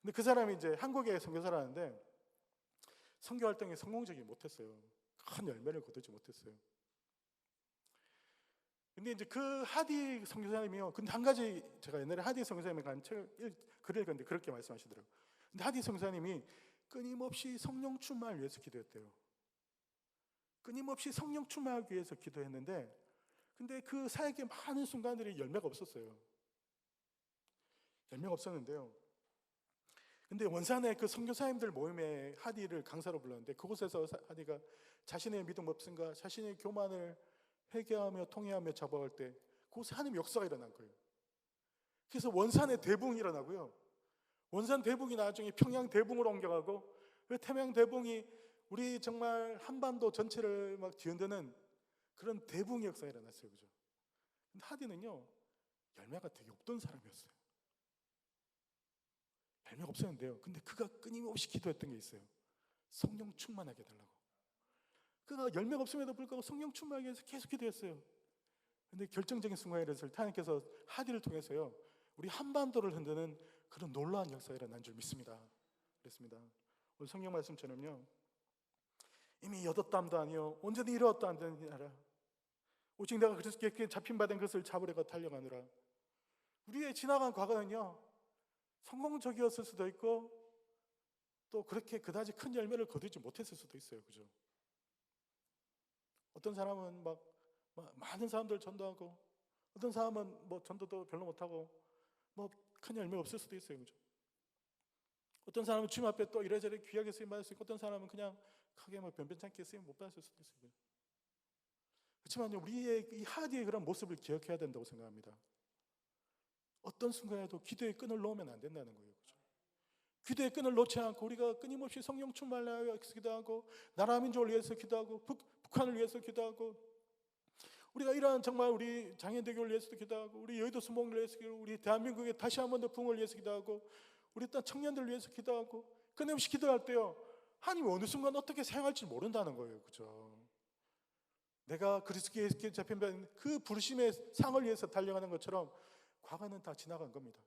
근데 그 사람이 이제 한국에 선교사를 하는데 선교 활동에 성공적이 못했어요. 큰 열매를 거두지 못했어요. 근데 이제 그 하디 선교사님이요. 근데 한 가지 제가 옛날에 하디 선교사님에 관한 글을 읽었는데 그렇게 말씀하시더라고요. 근데 하디 선교사님이 끊임없이 성령 충만을 위해서 기도했대요. 끊임없이 성령 충만을 위해서 기도했는데 근데 그 사역의 많은 순간들이 열매가 없었어요. 열매가 없었는데요. 근데 원산의 그 선교사님들 모임에 하디를 강사로 불렀는데 그곳에서 하디가 자신의 믿음 없음과 자신의 교만을 회개하며 통회하며 잡아갈 때 그곳에 하나님의 역사가 일어난 거예요. 그래서 원산의 대붕이 일어나고요. 원산 대붕이 나중에 평양 대붕으로 옮겨가고 그 태평양 대붕이 우리 정말 한반도 전체를 막 뒤흔드는 그런 대붕의 역사가 일어났어요. 그죠? 근데 하디는요, 열매가 되게 없던 사람이었어요. 열매가 없었는데요. 근데 그가 끊임없이 기도했던 게 있어요. 성령 충만하게 해달라고. 그가 열매가 없음에도 불구하고 성령 충만하게 해서 계속 기도했어요. 근데 결정적인 순간에 이르렀을 때 하나님께서 하디를 통해서요, 우리 한반도를 흔드는 그런 놀라운 역사가 일어난 줄 믿습니다. 그렇습니다. 오늘 성경 말씀처럼요, 이미 여덟담도 아니요 온전히 이루었도 안 되는 나라, 오직 내가 그리스도께 잡힌 바 된 것을 잡으려고 달려가느라. 우리의 지나간 과거는요 성공적이었을 수도 있고 또 그렇게 그다지 큰 열매를 거두지 못했을 수도 있어요. 그죠? 어떤 사람은 막 많은 사람들 전도하고, 어떤 사람은 뭐 전도도 별로 못하고 뭐 큰 열매 없을 수도 있어요. 그죠? 어떤 사람은 주님 앞에 또 이래저래 귀하게 쓰임 받을 수 있고, 어떤 사람은 그냥 크게 뭐 변변찮게 쓰임 못 받을 수도 있어요. 그렇지만 우리의 이 하디의 그런 모습을 기억해야 된다고 생각합니다. 어떤 순간에도 기도의 끈을 놓으면 안 된다는 거예요. 그죠? 기도의 끈을 놓지 않고 우리가 끊임없이 성령 충만을 위해서 기도하고, 나라 민족을 위해서 기도하고, 북한을 위해서 기도하고, 우리가 이러한 정말 우리 장애대교를 위해서도 기도하고, 우리 여의도 수목을 위해서 기도하고, 우리 대한민국의 다시 한 번 더 부흥을 위해서 기도하고, 우리 땅 청년들을 위해서 기도하고, 끊임없이 기도할 때요 하나님이 어느 순간 어떻게 사용할지 모른다는 거예요. 그죠? 내가 그리스도께 잡힌 그 부르심의 상을 위해서 달려가는 것처럼 과거는 다 지나간 겁니다.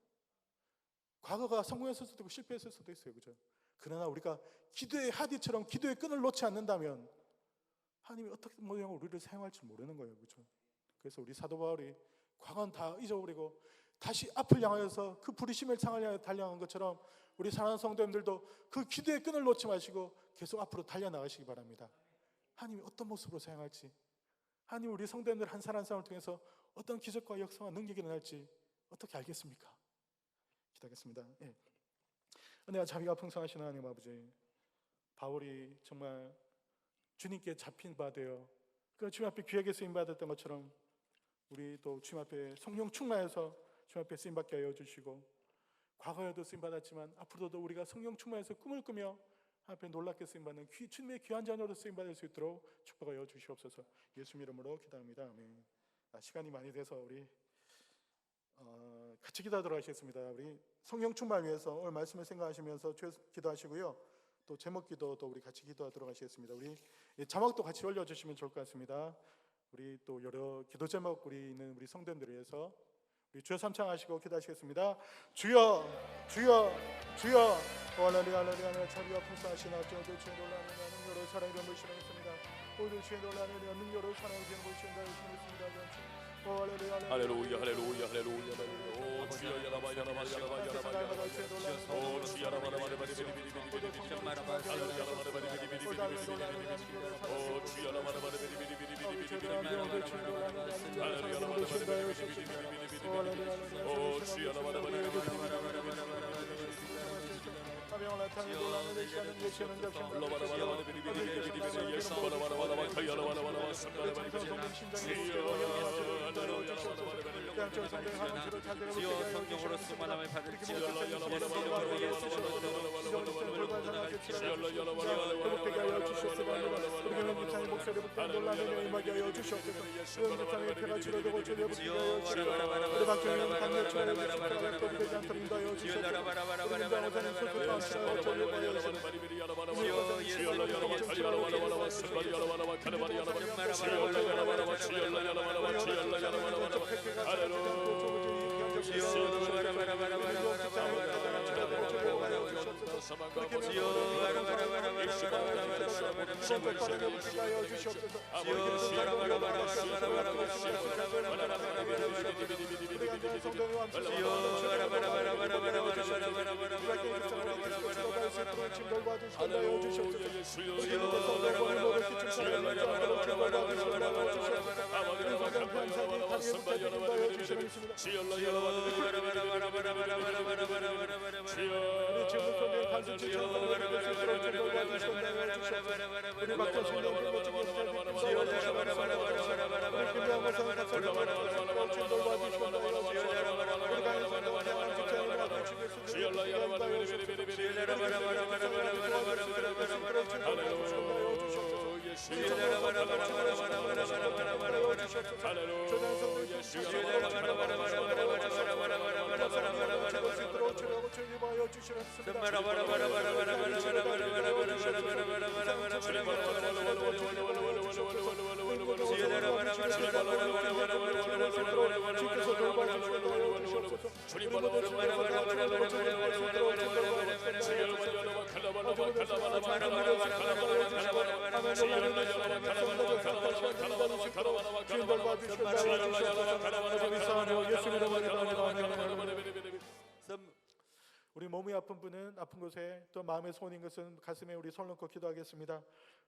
과거가 성공했을 수도 있고 실패했을 수도 있어요. 그죠? 그러나 우리가 기도의 하디처럼 기도의 끈을 놓지 않는다면 하나님이 어떻게 모양으로 우리를 사용할지 모르는 거예요. 그죠? 그래서 우리 사도 바울이 과거는 다 잊어버리고 다시 앞을 향하여서 그 부르심의 상을 향해 달려간 것처럼, 우리 사랑하는 성도님들도 그 기도의 끈을 놓지 마시고 계속 앞으로 달려나가시기 바랍니다. 하나님이 어떤 모습으로 사용할지, 하나님 우리 성도님들 한 사람 한 사람을 통해서 어떤 기적과 역사와 능력이 일어날지 어떻게 알겠습니까? 기도하겠습니다. 예. 은혜와 자비가 풍성하신 하나님 아버지, 바울이 정말 주님께 잡힌 바 되어 그 주님 앞에 귀하게 쓰임 받았던 것처럼 우리 또 주님 앞에 성령 충만해서 주님 앞에 쓰임 받게 하여 주시고, 과거에도 쓰임 받았지만 앞으로도 우리가 성령 충만해서 꿈을 꾸며 앞에 놀랍게 쓰임 받는 주님의 귀한 자녀로 쓰임 받을 수 있도록 축복하여 주시옵소서. 예수 이름으로 기도합니다. 아멘. 시간이 많이 돼서 우리 같이 기도하도록 하겠습니다. 우리 성령 충만 위해서 오늘 말씀을 생각하시면서 기도하시고요. 또 제목 기도도 우리 같이 기도하도록 하시겠습니다. 우리 자막도 같이 올려주시면 좋을 것 같습니다. 우리 또 여러 기도 제목 우리 있는 우리 성도님들을 위해서 우리 주여 삼창하시고 기도하시겠습니다. 주여 주여 주여 할렐루야 할렐루야. 자비와 풍성하신 아버지, 주의 놀라운 능력으로 사랑의 병을 실행했습니다. 오늘 주의 놀라운 능력으로 사랑의 병을 실행했습니다. 할렐루야 할렐루야 할렐루야 할렐루야. 오 주여 야라바 야라바 야라바 야라바 야라바. 오 주여 야라바 야라바 야라바 오 주여 야라바 오 주여 주여 성령으로 충만함을 받으시옵소서. 주님 주시옵소서. 예수 이름으로 기도합니다. 우리 몸이 아픈 분은 아픈 곳에 또 마음의 소원인 것은 가슴에 우리 손 놓고 기도하겠습니다.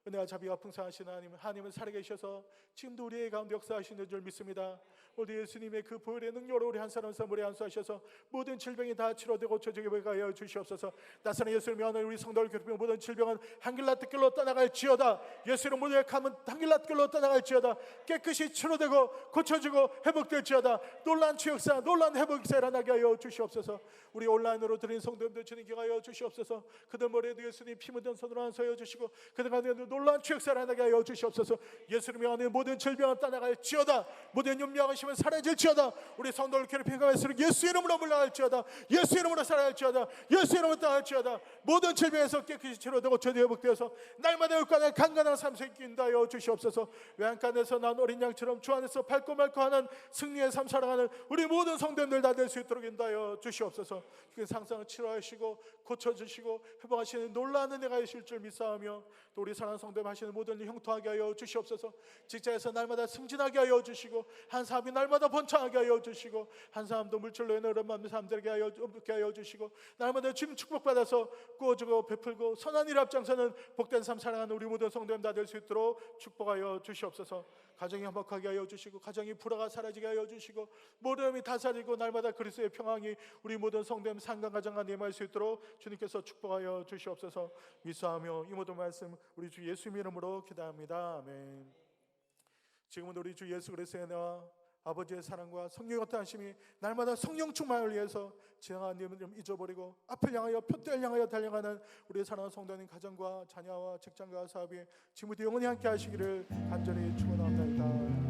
은혜와 자비와 풍성하신 하나님은 살아계셔서 지금도 우리의 가운데 역사하시는 줄 믿습니다. 우리 예수님의 그 보혈의 능력으로 우리 한 사람 물에 안수하셔서 모든 질병이 다 치료되고 고쳐지게 하여 주시옵소서. 나사렛 예수님이 오늘 우리 성도를 괴롭히는 모든 질병은 한길라 뜻길로 떠나갈지어다. 예수님 모두의 감은 한길라 뜻길로 떠나갈지어다. 깨끗이 치료되고 고쳐지고 회복될지어다. 놀란 치역사 놀란 회복사 일어나게 하여 주시옵소서. 우리 온라인으로 드린 성도님들 주님께 하여 주시옵소서. 그들 머리에도 예수님 피 묻은 손으로 안수하여 주시고 그들 가운데 놀란 치역사 일어나게 하여 주시옵소서. 예수님이 오늘 모든 질병은 떠나갈지어다. 모든 염려하심은 사라질지어다. 우리 성도를 괴롭히는 가운데 예수 이름으로 물러갈지어다. 예수 이름으로 살아갈지어다. 예수 이름으로 떠날지어다. 모든 질병에서 깨끗이 치료되고 저도 회복되어서 날마다 육간에 강건한 삶 생긴다 하여 주시옵소서. 외양간에서 난 어린 양처럼 주 안에서 밟고 말고 하는 승리의 삶 살아가는 우리 모든 성도님들 다 될 수 있도록 인도하여 주시옵소서. 그 상상을 치료하시고 고쳐주시고 회복하시는 놀라운 은혜가 있을 줄 믿사오며 또 우리 사랑하는 성도님 하시는 모든 일 형통하게 하여 주시옵소서. 직장에서 날마다 승진하게 하여 주시고 한 사람이 날마다 번창하게 하여 주시고 한 사람도 물질로 인해 어려운 사람들에게 하여 주시고 날마다 주님 축복받아서 꾸어주고 베풀고 선한 일 앞장서는 복된 삶 살아가는 우리 모든 성도님 다 될 수 있도록 축복하여 주시옵소서. 가정이 화목하게 하여 주시고 가정이 불화가 사라지게 하여 주시고 모든 힘이 다스리고 날마다 그리스도의 평강이 우리 모든 성도님 상간 가정 안에 임할 수 있도록 주님께서 축복하여 주시옵소서. 미수하며 이 모든 말씀 우리 주 예수 이름으로 기도합니다. 아멘. 지금은 우리 주 예수 그리스도의 은혜와 아버지의 사랑과 성령의 어떠하심이 날마다 성령 충만을 위해서 지나간 님을 좀 잊어버리고 앞을 향하여 표대를 향하여 달려가는 우리의 사랑하는 성도님 가정과 자녀와 직장과 사업이 지금부터 영원히 함께 하시기를 간절히 축원합니다.